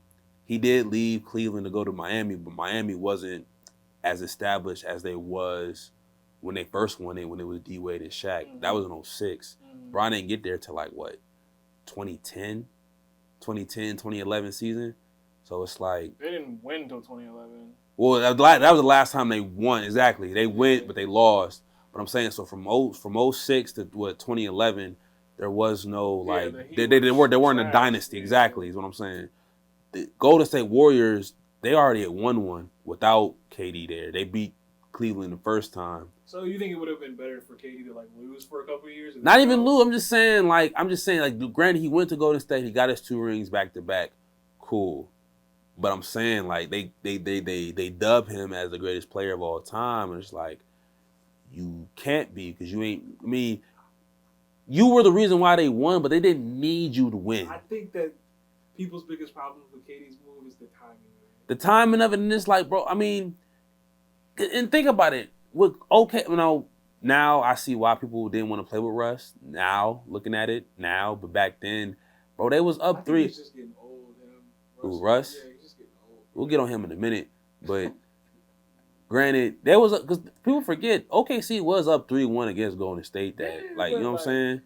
he did leave Cleveland to go to Miami, but Miami wasn't as established as they was when they first won it, when it was D-Wade and Shaq. That was in 06. LeBron didn't get there till, like, what, 2010, 2011 season? So it's like... They didn't win until 2011. Well, that was the last time they won. Exactly. They went, but they lost. But I'm saying, so from 06 to 2011, there was no, like... They weren't a dynasty. Exactly is what I'm saying. The Golden State Warriors, they already had won one without KD there. They beat Cleveland the first time. So you think it would have been better for KD to, like, lose for a couple of years? Not even lose. I'm just saying, like, granted, he went to Golden State. He got his 2 rings back-to-back. Cool. But I'm saying, like, they dub him as the greatest player of all time. And it's like, you can't be because you ain't, I mean, you were the reason why they won, but they didn't need you to win. I think that people's biggest problem with KD's move is the timing. The timing of it, and it's like, bro, I mean, and think about it. Now I see why people didn't want to play with Russ. Now, looking at it now, but back then, bro, they was up 3. He's just getting old, him. Who, Russ? Yeah, he's just getting old. We'll get on him in a minute, but granted, there was because people forget OKC was up 3-1 against Golden State. You know what I'm saying?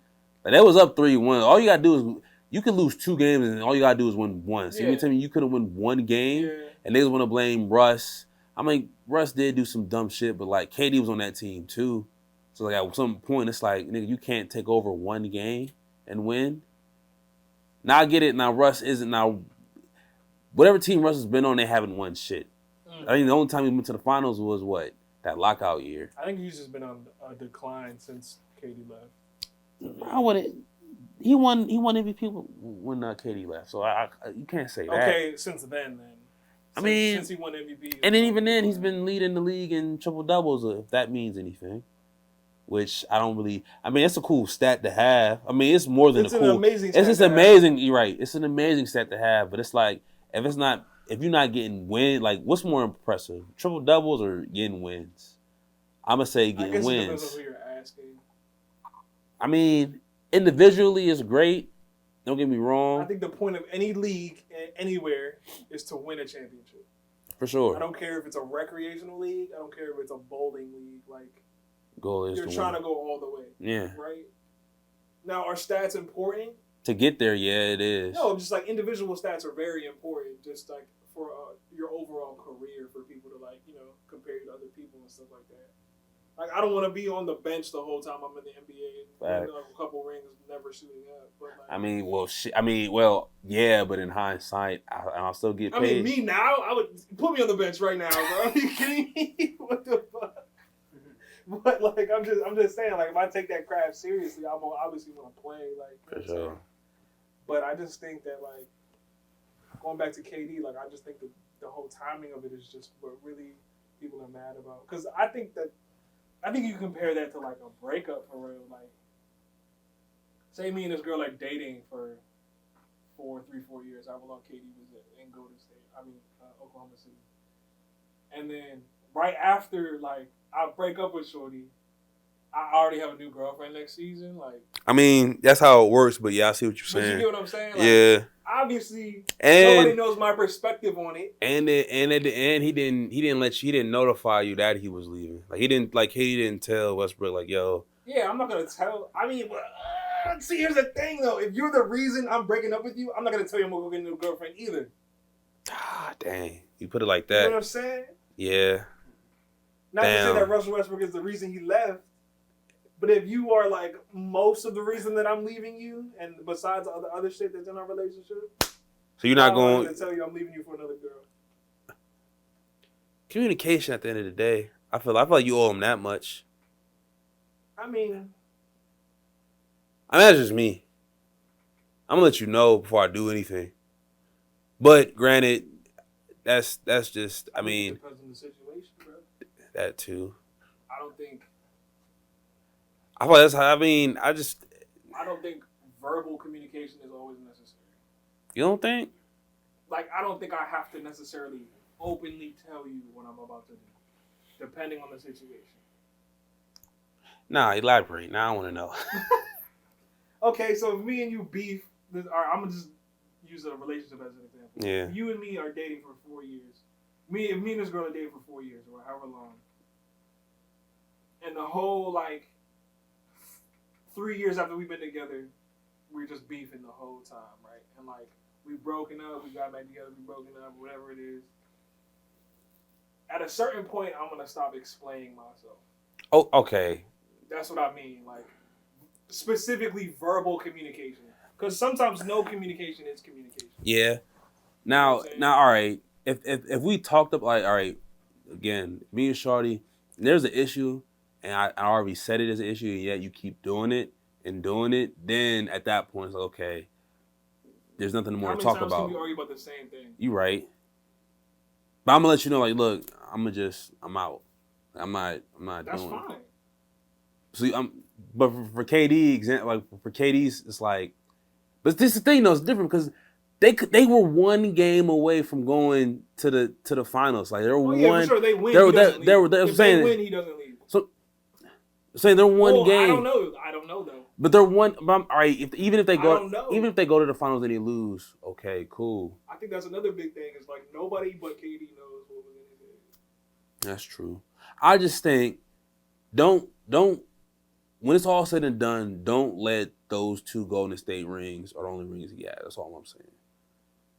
Like they was up 3-1. All you gotta do is you can lose 2 games and all you gotta do is win 1. So you tell me you couldn't win 1 game, and they want to blame Russ. I mean, Russ did do some dumb shit, but like KD was on that team too. So like at some point, it's like, nigga, you can't take over 1 game and win. Now I get it. Now Russ isn't now. Whatever team Russ has been on, they haven't won shit. I think the only time he went to the finals was what? That lockout year. I think he's just been on a decline since KD left. I wouldn't. He won MVP when KD left, so you can't say that. Okay, since then. Since he won MVP. And then even then, he's been leading the league in triple doubles, if that means anything. Which I don't really. I mean, it's a cool stat to have. I mean, it's more than it's an amazing. It's just amazing. You're right. It's an amazing stat to have, but it's like if you're not getting wins, like what's more impressive, triple doubles or getting wins? I'm gonna say getting wins. It depends on who you're asking. I mean, individually is great. Don't get me wrong. I think the point of any league anywhere is to win a championship. For sure. I don't care if it's a recreational league. I don't care if it's a bowling league. Like, goal is you're to trying win. to go all the way. Yeah. Right? Now, are stats important? To get there, yeah, it is. No, just like individual stats are very important. Just like for your overall career, for people to like compare you to other people and stuff like that. Like I don't want to be on the bench the whole time I'm in the NBA and win a couple rings, never shooting up. But like, yeah, but in hindsight, I'll still get paid. I mean, me now, I would put me on the bench right now, bro. Are you kidding me? What the fuck? But like, I'm just saying, like, if I take that craft seriously, I'm obviously want to play, like. For sure. But I just think that, like, going back to KD, like, I just think the whole timing of it is just what really people are mad about. Because I think you compare that to, like, a breakup for real. Like, say me and this girl, like, dating for 4 years. However long KD was in Golden State. Oklahoma City. And then right after, like, I break up with Shorty, I already have a new girlfriend next season. Like, I mean, that's how it works, but yeah, I see what you're saying. But you get what I'm saying? Like, yeah. Obviously, and nobody knows my perspective on it. And at the end, he didn't notify you that he was leaving. Like he didn't tell Westbrook like, yo. Yeah, I'm not gonna tell. I mean, see, here's the thing though. If you're the reason I'm breaking up with you, I'm not gonna tell you I'm gonna go get a new girlfriend either. Ah, dang. You put it like that. You know what I'm saying? Yeah. Not to say that Russell Westbrook is the reason he left, but if you are like most of the reason that I'm leaving you, and besides all the other shit that's in our relationship, so you're not going to tell you I'm leaving you for another girl. Communication at the end of the day. I feel like you owe him that much. I mean, that's just me. I'm gonna let you know before I do anything. But granted, that's just. I mean, it depends on the situation, bro. That too. I don't think. I feel like that's how. I mean, I don't think verbal communication is always necessary. You don't think? Like, I don't think I have to necessarily openly tell you what I'm about to do, depending on the situation. Nah, elaborate. Now I want to know. Okay, so if me and you beef, I'm gonna just use a relationship as an example. Yeah. You and me are dating for 4 years. Me and this girl are dating for 4 years, or however long. And the whole, like, 3 years after we've been together, we're just beefing the whole time, right? And, like, we've broken up, we got back together, we broken up, whatever it is. At a certain point, I'm going to stop explaining myself. Oh, okay. That's what I mean, like, specifically verbal communication. Because sometimes no communication is communication. Yeah. Now, all right. If we talked about, like, all right, again, me and Shorty, there's an issue, and I already said it as an issue, and yet you keep doing it, then at that point, it's like, okay, there's nothing more to talk about. How many times can we argue about the same thing? You right. But I'm going to let you know, like, look, I'm out. I'm not That's doing it. fine. So, but for KD, like, for KD's, it's like, but this is the thing, though, it's different because they were one game away from going to the finals. Like, they were one. For sure. They win. If they win, he doesn't leave. So, saying they're one game. I don't know though. But they're one. All right. Even if they go to the finals and they lose, okay, cool. I think that's another big thing. Is like nobody but KD knows what was in his head. That's true. I just think don't. When it's all said and done, don't let those 2 Golden State rings are the only rings he has. That's all I'm saying.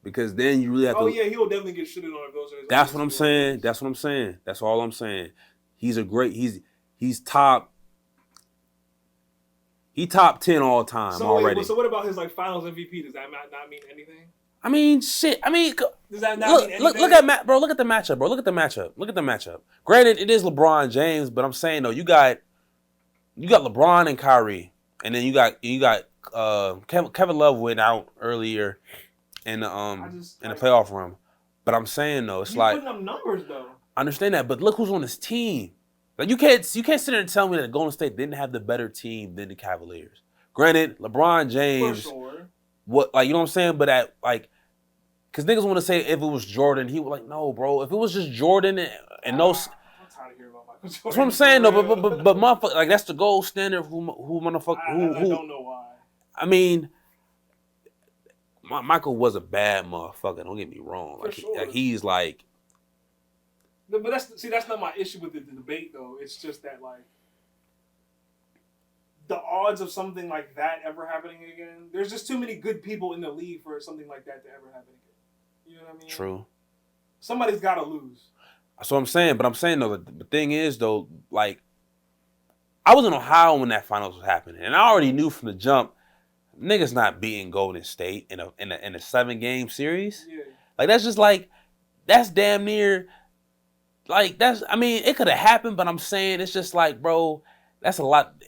Because then you really have to. Oh yeah, he'll definitely get shitted on if those are his. That's what I'm saying. That's what I'm saying. That's all I'm saying. He's top. He top 10 all time already. So what about his like Finals MVP? Does that not mean anything? I mean, shit. I mean, does that not mean anything? Look at bro. Look at the matchup, bro. Look at the matchup. Granted, it is LeBron James, but I'm saying though, you got LeBron and Kyrie, and then you got Kevin Love went out earlier in the playoff run. But I'm saying though, it's like putting up numbers though. I understand that, but look who's on his team. Like you can't sit there and tell me that Golden State didn't have the better team than the Cavaliers. Granted, LeBron James, for sure. What, like, you know what I'm saying? But at like, because niggas want to say if it was Jordan, he was like, no, bro. If it was just Jordan and no. I'm tired of hearing about Michael Jordan. That's what I'm saying though. But motherfucker, like that's the gold standard. Who motherfucker? I don't know why. I mean, Michael was a bad motherfucker. Don't get me wrong. Like, sure. He's like. But that's not my issue with the debate though. It's just that like the odds of something like that ever happening again. There's just too many good people in the league for something like that to ever happen again. You know what I mean? True. Somebody's got to lose. That's what I'm saying. But I'm saying though, the thing is though, like, I was in Ohio when that finals was happening, and I already knew from the jump, niggas not beating Golden State in a 7-game series. Yeah. Like that's just like that's damn near. Like that's. I mean, it could have happened, but I'm saying it's just like, bro, that's a lot.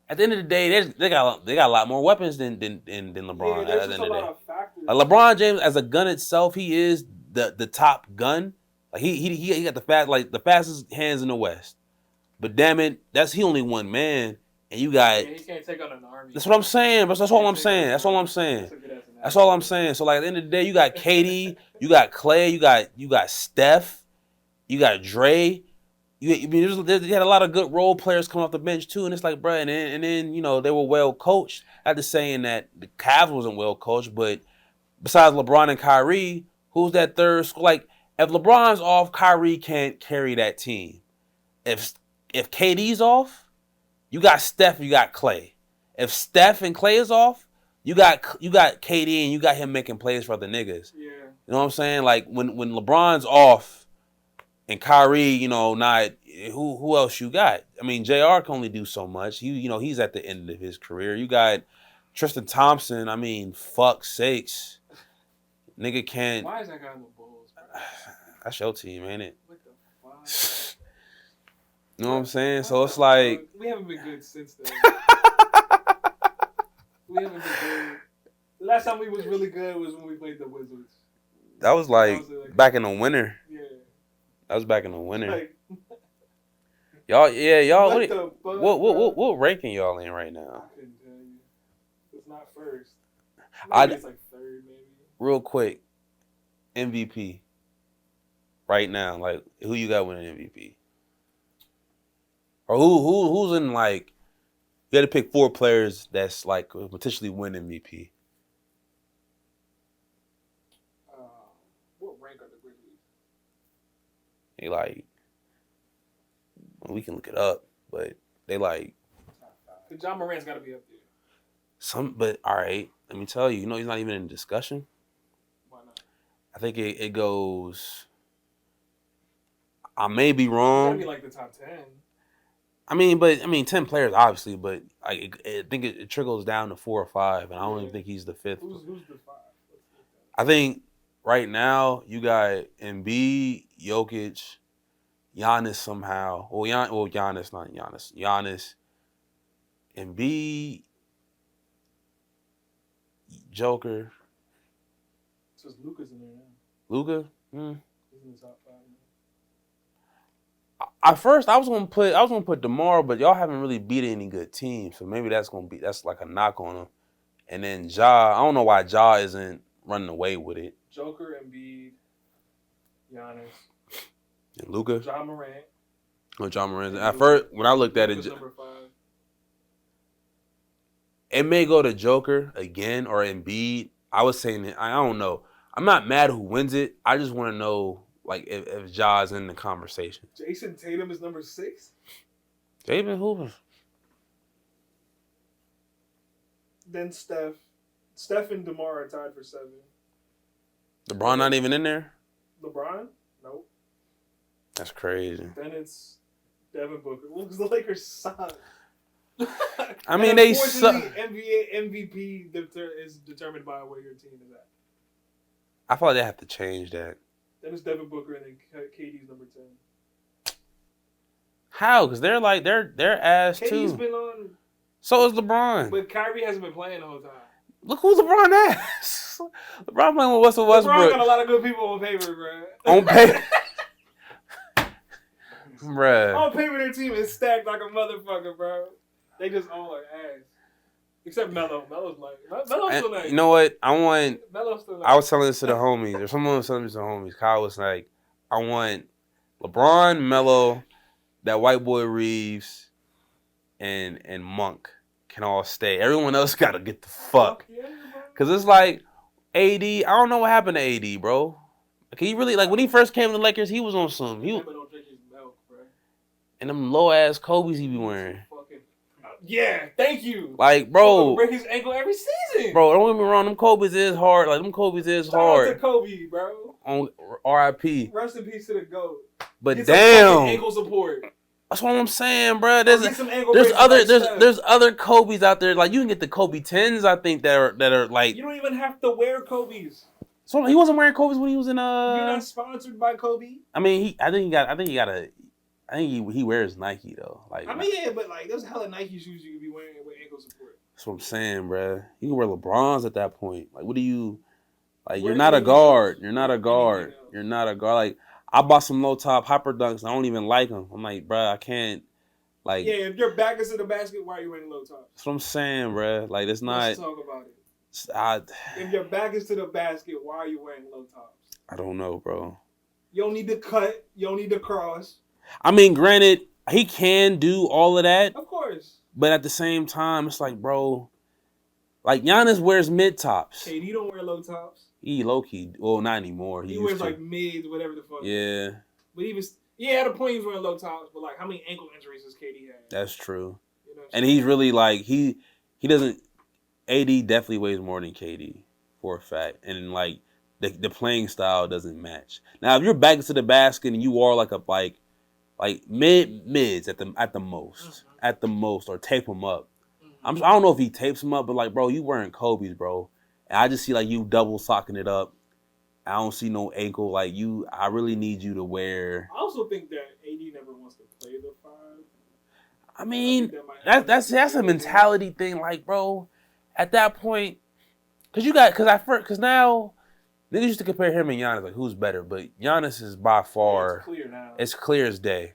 At the end of the day, they got a lot more weapons than LeBron. Yeah, at there's the just end a of the lot day. of factors. Like LeBron James as a gun itself, he is the top gun. Like he got the fastest hands in the West. But damn it, he only one man, and you got. Yeah, he can't take on an army. That's what I'm saying. But that's all I'm saying. That's all I'm saying. That's all I'm saying. So like at the end of the day, you got KD, you got Clay, you got Steph, you got Dre. I mean, they had a lot of good role players coming off the bench too, and it's like, bro, and then you know they were well coached. Not just saying that the Cavs wasn't well coached, but besides LeBron and Kyrie, who's that third? Like if LeBron's off, Kyrie can't carry that team. If KD's off, you got Steph, you got Clay. If Steph and Clay is off, you got KD and you got him making plays for other niggas. Yeah. You know what I'm saying? Like when LeBron's off and Kyrie, you know, not who else you got? I mean, JR can only do so much. He's at the end of his career. You got Tristan Thompson. I mean, fuck sakes. Nigga can't. Why is that guy in the Bulls, bro? That's your team, ain't it? What the fuck? You know what I'm saying? So it's like we haven't been good since then. We haven't been good. The last time we was really good was when we played the Wizards. that was like back in the winter. Yeah. That was back in the winter. Like, y'all. What What ranking y'all in right now? I couldn't tell you. It's not first. I- Maybe it's like third, maybe. Real quick, MVP. Right now, like who you got winning MVP? Or who's in like? You got to pick 4 players that's like potentially win MVP. What rank are the Grizzlies? They like. Well, we can look it up, but they like Cause John Morant's got to be up there. some. But all right, let me tell you. You know he's not even in discussion. Why not? I think it goes. I may be It's wrong. gotta be like the top 10. I mean, 10 players obviously, but I think it trickles down to 4 or 5, and I don't even think he's the 5th. Who's the 5? Let's look I think right now you got Embiid, Jokic, Giannis somehow. Giannis, not Giannis. Giannis, Embiid, Joker, It says Luka's in there now. Luka. He's in the top 5 now. At first, I was gonna put DeMar, but y'all haven't really beat any good teams, so maybe that's like a knock on them. And then Ja, I don't know why Ja isn't running away with it. Joker, Embiid, Giannis, And Luka, John Morant. or John Moran. At first, when I looked at it, Luka's number 5. it may go to Joker again or Embiid. I was saying that, I don't know. I'm not mad who wins it. I just want to know like if Ja's in the conversation. Jason Tatum is number 6. David Hoover. Then Steph. Steph and DeMar are tied for 7. LeBron not even in there? LeBron? Nope. That's crazy. Then it's Devin Booker. Well, because the Lakers suck. I mean, And they suck. unfortunately, MVP is determined by where your team is at. I feel like they have to change that. Then it's Devin Booker, and then KD's number 10. How? Because they're ass KD's too. been on, So is LeBron. but Kyrie hasn't been playing the whole time. Look who LeBron ass. LeBron playing with Russell LeBron Westbrook. got a lot of good people on paper, bro. On paper. Bruh. On paper, their team is stacked like a motherfucker, bro. They just all are ass. Except Melo. Melo's still nice. You know what? Melo's still nice. I was telling this to the homies, or someone was telling this to the homies. Kyle was like, I want LeBron, Melo, that white boy Reeves, and Monk can all stay. Everyone else got to get the fuck. Yeah, bro. Because it's like, AD, I don't know what happened to AD, bro. Like, he really, like, when he first came to the Lakers, he was on some, Remember, don't drink his milk, bro. and them low-ass Kobe's he be wearing. Fucking Yeah, thank you. Like, bro, break his ankle every season. bro, don't get me wrong. Them Kobe's is hard. Like, them Kobe's is Shout hard. out to Kobe, bro. On R.I.P. Rest in peace to the GOAT. But Get damn, some fucking ankle support. that's what I'm saying, bro. Get some ankle braces There's other Kobe's out there. Like, you can get the Kobe 10s. I think that are like. You don't even have to wear Kobe's. So he wasn't wearing Kobe's when he was in You're not sponsored by Kobe. I mean, I think he wears Nike though. Like, I mean, yeah, but like, there's hella Nike shoes you could be wearing with ankle support. that's what I'm saying, bro. You can wear LeBrons at that point. Like, what do you? Like, Wear you're not a anything guard. else. You're not a Anything guard. else. You're not a guard. Like, I bought some low top hyper dunks. And I don't even like them. I'm like, bro, I can't. Like, Yeah, if your back is to the basket, why are you wearing low tops? that's what I'm saying, bro. Like, it's not. Let's talk about it. If your back is to the basket, why are you wearing low tops? I don't know, bro. You don't need to cut. You don't need to cross. I mean, granted, he can do all of that, Of course. but at the same time, it's like, bro, like Giannis wears mid tops. KD don't wear low tops. He low key, well, not anymore. He used wears to. like mids, whatever the fuck. Yeah, But he was, at a point he was wearing low tops. But like, how many ankle injuries does KD have? that's true. You know what I'm And saying? he's really like he doesn't. AD definitely weighs more than KD for a fact, and like the playing style doesn't match. Now, if you're back to the basket and you are like mids at the most, or tape them up. I don't know if he tapes them up, but like, bro, you wearing Kobe's, bro, and I just see like you double socking it up. I don't see no ankle. Like, I really need you to wear. I also think that AD never wants to play the five. I mean, I think that's a mentality thing. Like, bro, at that point, because now niggas used to compare him and Giannis, like, who's better, but Giannis is by far. It's clear now. It's clear as day.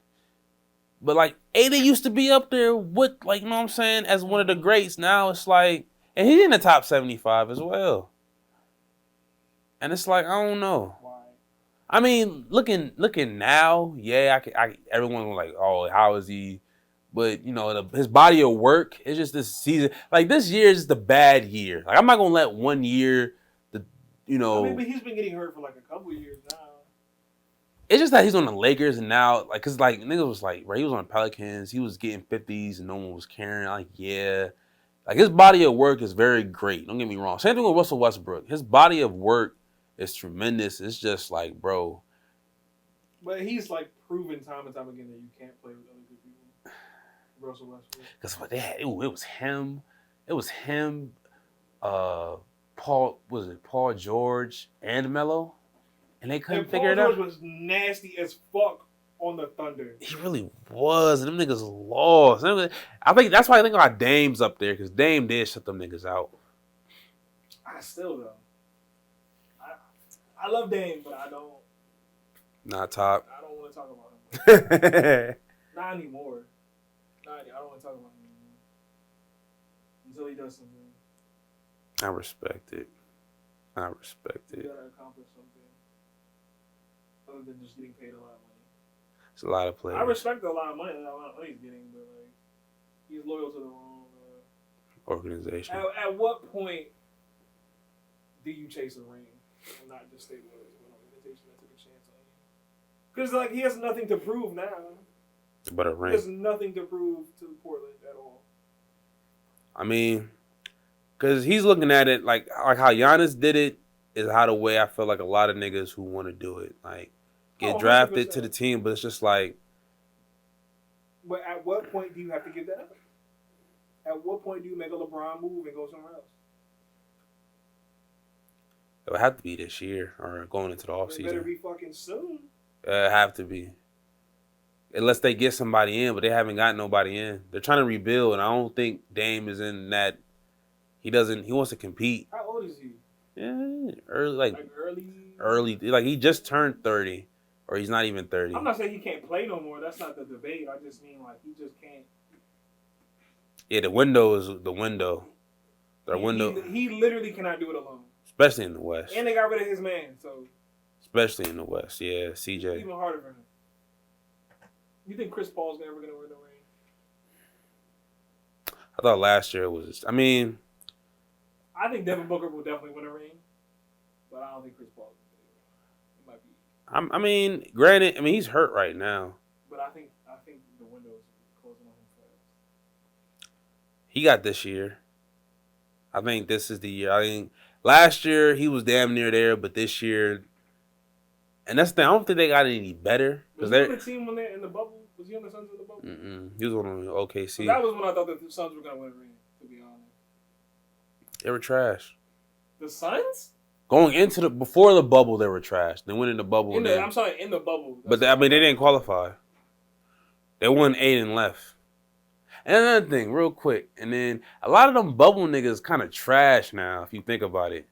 But like, AD used to be up there with, like, you know what I'm saying, as one of the greats. Now it's like, and he's in the top 75 as well. And it's like, I don't know. Why? I mean, looking now, yeah, everyone was like, oh, how is he? But, you know, his body of work is just this season. Like, this year is the bad year. Like, I'm not going to let 1 year, I mean, but he's been getting hurt for like a couple of years now. It's just that he's on the Lakers and now, like, because, like, niggas was like, bro, he was on Pelicans. He was getting 50s and no one was caring. Like, yeah. Like, his body of work is very great. Don't get me wrong. Same thing with Russell Westbrook. His body of work is tremendous. It's just like, bro. But he's like proven time and time again that you can't play with other good people. Russell Westbrook. Because what they had, it was him. It was him. Paul George and Melo, and they couldn't figure it out. Paul George was nasty as fuck on the Thunder. He really was, and them niggas lost. I think that's why I think about Dame's up there, because Dame did shut them niggas out. I still though. I love Dame, but I don't. Not top. I don't want to talk about him. Not anymore. I don't want to talk about him anymore until he does something. I respect it. You gotta accomplish something other than just getting paid a lot of money. It's a lot of players. I respect a lot of money he's getting, but like he's loyal to the wrong organization. At what point do you chase a ring and not just stay with an organization that took a chance on you? Because like he has nothing to prove now. But a He ring. has nothing to prove to Portland at all. I mean, because he's looking at it like how Giannis did it is how the way I feel like a lot of niggas who want to do it. Like, get drafted 100%. to the team, but it's just like. But at what point do you have to give that up? At what point do you make a LeBron move and go somewhere else? It would have to be this year or going into the It better offseason. be fucking soon. It have to be. Unless they get somebody in, but they haven't got nobody in. They're trying to rebuild, and I don't think Dame is in that. He wants to compete. How old is he? Yeah, early. Early. Like, he just turned 30, or he's not even 30. I'm not saying he can't play no more. That's not the debate. I just mean like he just can't. Yeah, the window is the window. Their window, He literally cannot do it alone. especially in the West. And they got rid of his man, so Especially in the West, yeah, it's CJ. even harder for him. You think Chris Paul's ever gonna win the ring? I thought last year was. I mean, I think Devin Booker will definitely win a ring, but I don't think Chris Paul will win a ring. It might be. I mean, granted, I mean he's hurt right now. But I think the window is closing on him fast. He got this year. I think this is the year. I think last year he was damn near there, but this year, and that's the thing. I don't think they got any better. Was he on the team when they in the bubble? Was he on the Suns in the bubble? He was on OKC. That was when I thought that the Suns were gonna win a ring. To be honest, They were trash. the Suns Going into before the bubble, they were trash. They went in the bubble. I'm sorry, in the bubble. But they didn't qualify. They won 8 and left. And another thing, real quick, and then a lot of them bubble niggas kind of trash now, if you think about it.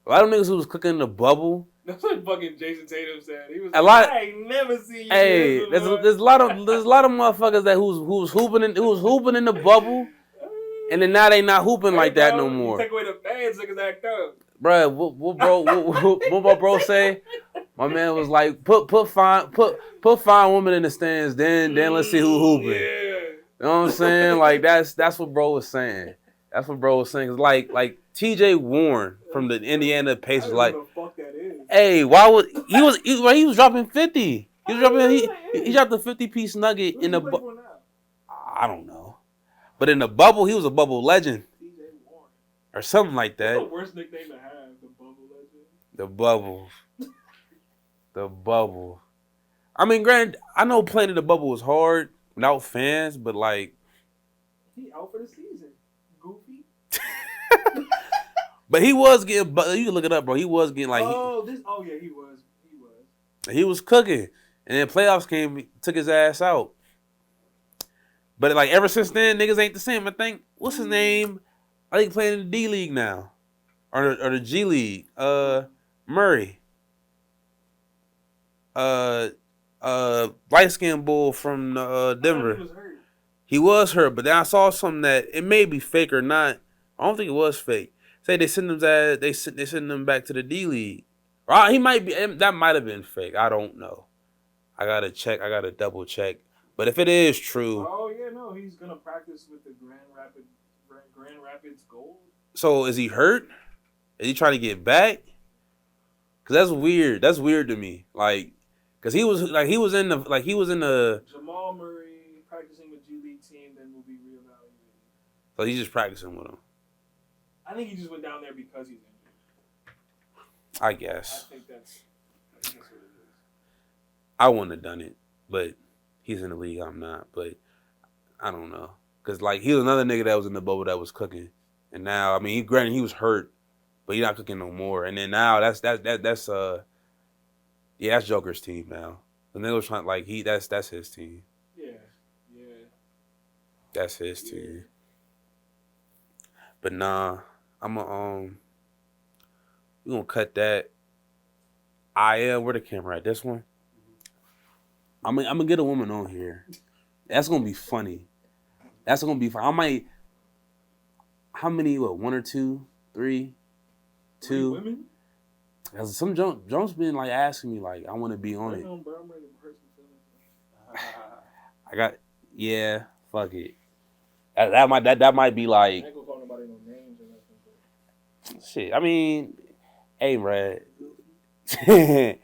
A lot of niggas who was cooking in the bubble. That's what fucking Jason Tatum said. He was I ain't never seen you. Hey, there's a lot of motherfuckers that who's hooping in the bubble, and then now they not hooping like that no more. Take away the fans, niggas act up. Bruh, what my bro say? My man was like, put fine women in the stands, then let's see who hooping. Yeah. You know what I'm saying? Like that's what bro was saying. That's what bro was saying. Cause like T.J. Warren from the Indiana Pacers, like, what the fuck that is. Hey, why would he was dropping 50? He was dropping he dropped a 50-piece nugget in the bubble. I don't know, but in the bubble he was a bubble legend T.J. Warren or something like that. That's the worst nickname to have, the bubble legend. The bubble, the bubble. I mean, granted, I know playing in the bubble was hard without fans, but like he out for the season, goofy. But he was getting. You can look it up, bro. He was getting like. Yeah, he was. He was cooking, and then playoffs came, took his ass out. But like ever since then, niggas ain't the same. I think what's his name? I think playing in the D League now, or the G League. Murray. Light skinned bull from Denver. He was hurt, but then I saw something that it may be fake or not. I don't think it was fake. Say they send him back to the D League. Or he might be. That might have been fake. I don't know. I gotta check. I gotta double check. But if it is true, oh yeah, no, he's gonna practice with the Grand Rapids Gold. So is he hurt? Is he trying to get back? Cause that's weird. That's weird to me. Like, cause he was in the Jamal Murray practicing with G League team, then will be reevaluated. So he's just practicing with him. I think he just went down there because he's injured. I guess. I think that's what it is. I wouldn't have done it, but he's in the league. I'm not, but I don't know. Cause like he was another nigga that was in the bubble that was cooking, and now I mean, granted he was hurt, but he's not cooking no more. And then now that's Joker's team now. The nigga was trying that's his team. Yeah. That's his team. But nah, we gonna cut that. Where the camera at? This one? I'm gonna get a woman on here. That's gonna be funny. That's gonna be fun. I might. How many? What? 1 or 2, 3, 2. Women? Cause some Jones been like asking me like I want to be on it. I'm ready to hurt some feelings. Fuck it. That might be like. I ain't gonna call nobody no names or nothing. Shit. I mean, hey, Brad. If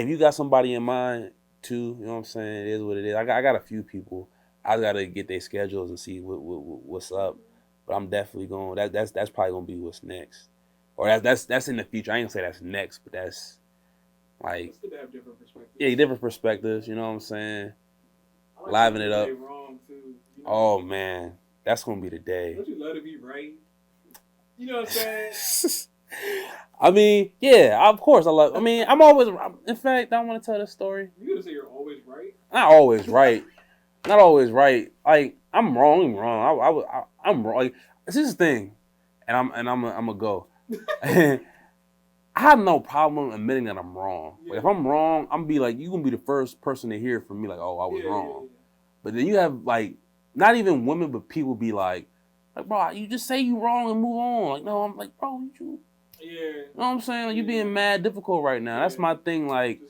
you got somebody in mind too, you know what I'm saying? It is what it is. I got a few people. I gotta get their schedules and see what's up. But I'm definitely going. That's probably gonna be what's next, or that's in the future. I ain't gonna say that's next, but that's like it's good to have different perspectives. Yeah, different perspectives. You know what I'm saying? Liven it up. Wrong too, you know? Oh man, that's gonna be the day. Don't you love to be right? You know what I'm saying? I mean, yeah, of course I love. I mean, I'm always. In fact, I want to tell this story. You gonna say you're always right? Not always right. Not always right. Like I'm wrong. I'm wrong. Like, this is the thing, and I'm gonna go. I have no problem admitting that I'm wrong. Yeah. Like, if I'm wrong, I'm gonna be like, you gonna be the first person to hear from me. Like, oh, I was wrong. Yeah. But then you have like, not even women, but people be like, bro, you just say you wrong and move on. Like, no, I'm like, bro, you. Yeah. You know what I'm saying? Like, you being mad difficult right now. That's my thing. Like,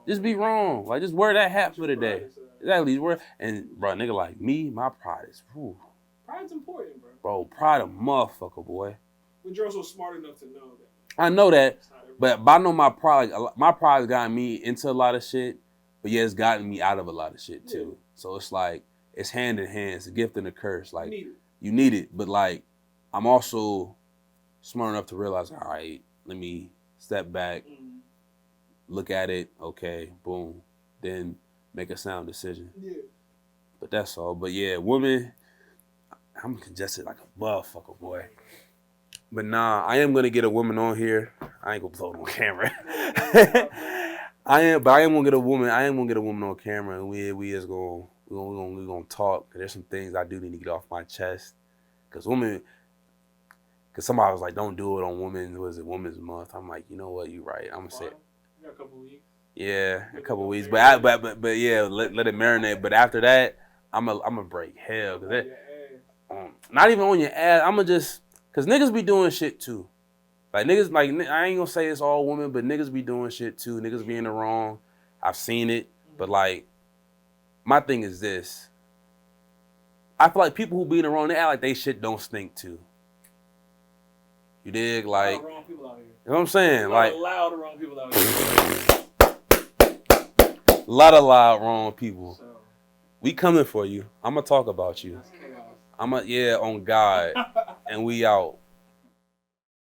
just be wrong. Like, just wear that hat for the day. Exactly. And bro, nigga like me, my pride is. Whew. Pride's important, bro. Bro, pride a motherfucker, boy. But you're also smart enough to know that. I know that, but I know my pride. My pride has gotten me into a lot of shit, but yeah, it's gotten me out of a lot of shit too. Yeah. So it's like it's hand in hand. It's a gift and a curse. Like you need it. But like, I'm also smart enough to realize, all right, let me step back, look at it, okay, boom, then make a sound decision. Yeah. But that's all. But yeah, women, I'm congested like a motherfucker, boy. But nah, I am gonna get a woman on here. I ain't gonna blow it on camera. I am gonna get a woman. I am gonna get a woman on camera, and we gonna talk. Cause there's some things I do need to get off my chest. Cause somebody was like, don't do it on Women's Month. I'm like, you know what, you right. I'm gonna say it. You got a couple weeks. Yeah, a couple weeks. But yeah, let it marinate. But after that, I'm gonna break hell. Cause not even on your ass. I'm gonna just, cause niggas be doing shit too. Like niggas, like I ain't gonna say it's all women, but niggas be doing shit too. Niggas be in the wrong. I've seen it. But like, my thing is this. I feel like people who be in the wrong, they act like they shit don't stink too. You dig? Like, wrong people out here. You know what I'm saying? Like, loud wrong people out here. A lot of loud wrong people. So, We coming for you. I'm gonna talk about you. that's chaos. On God, and we out.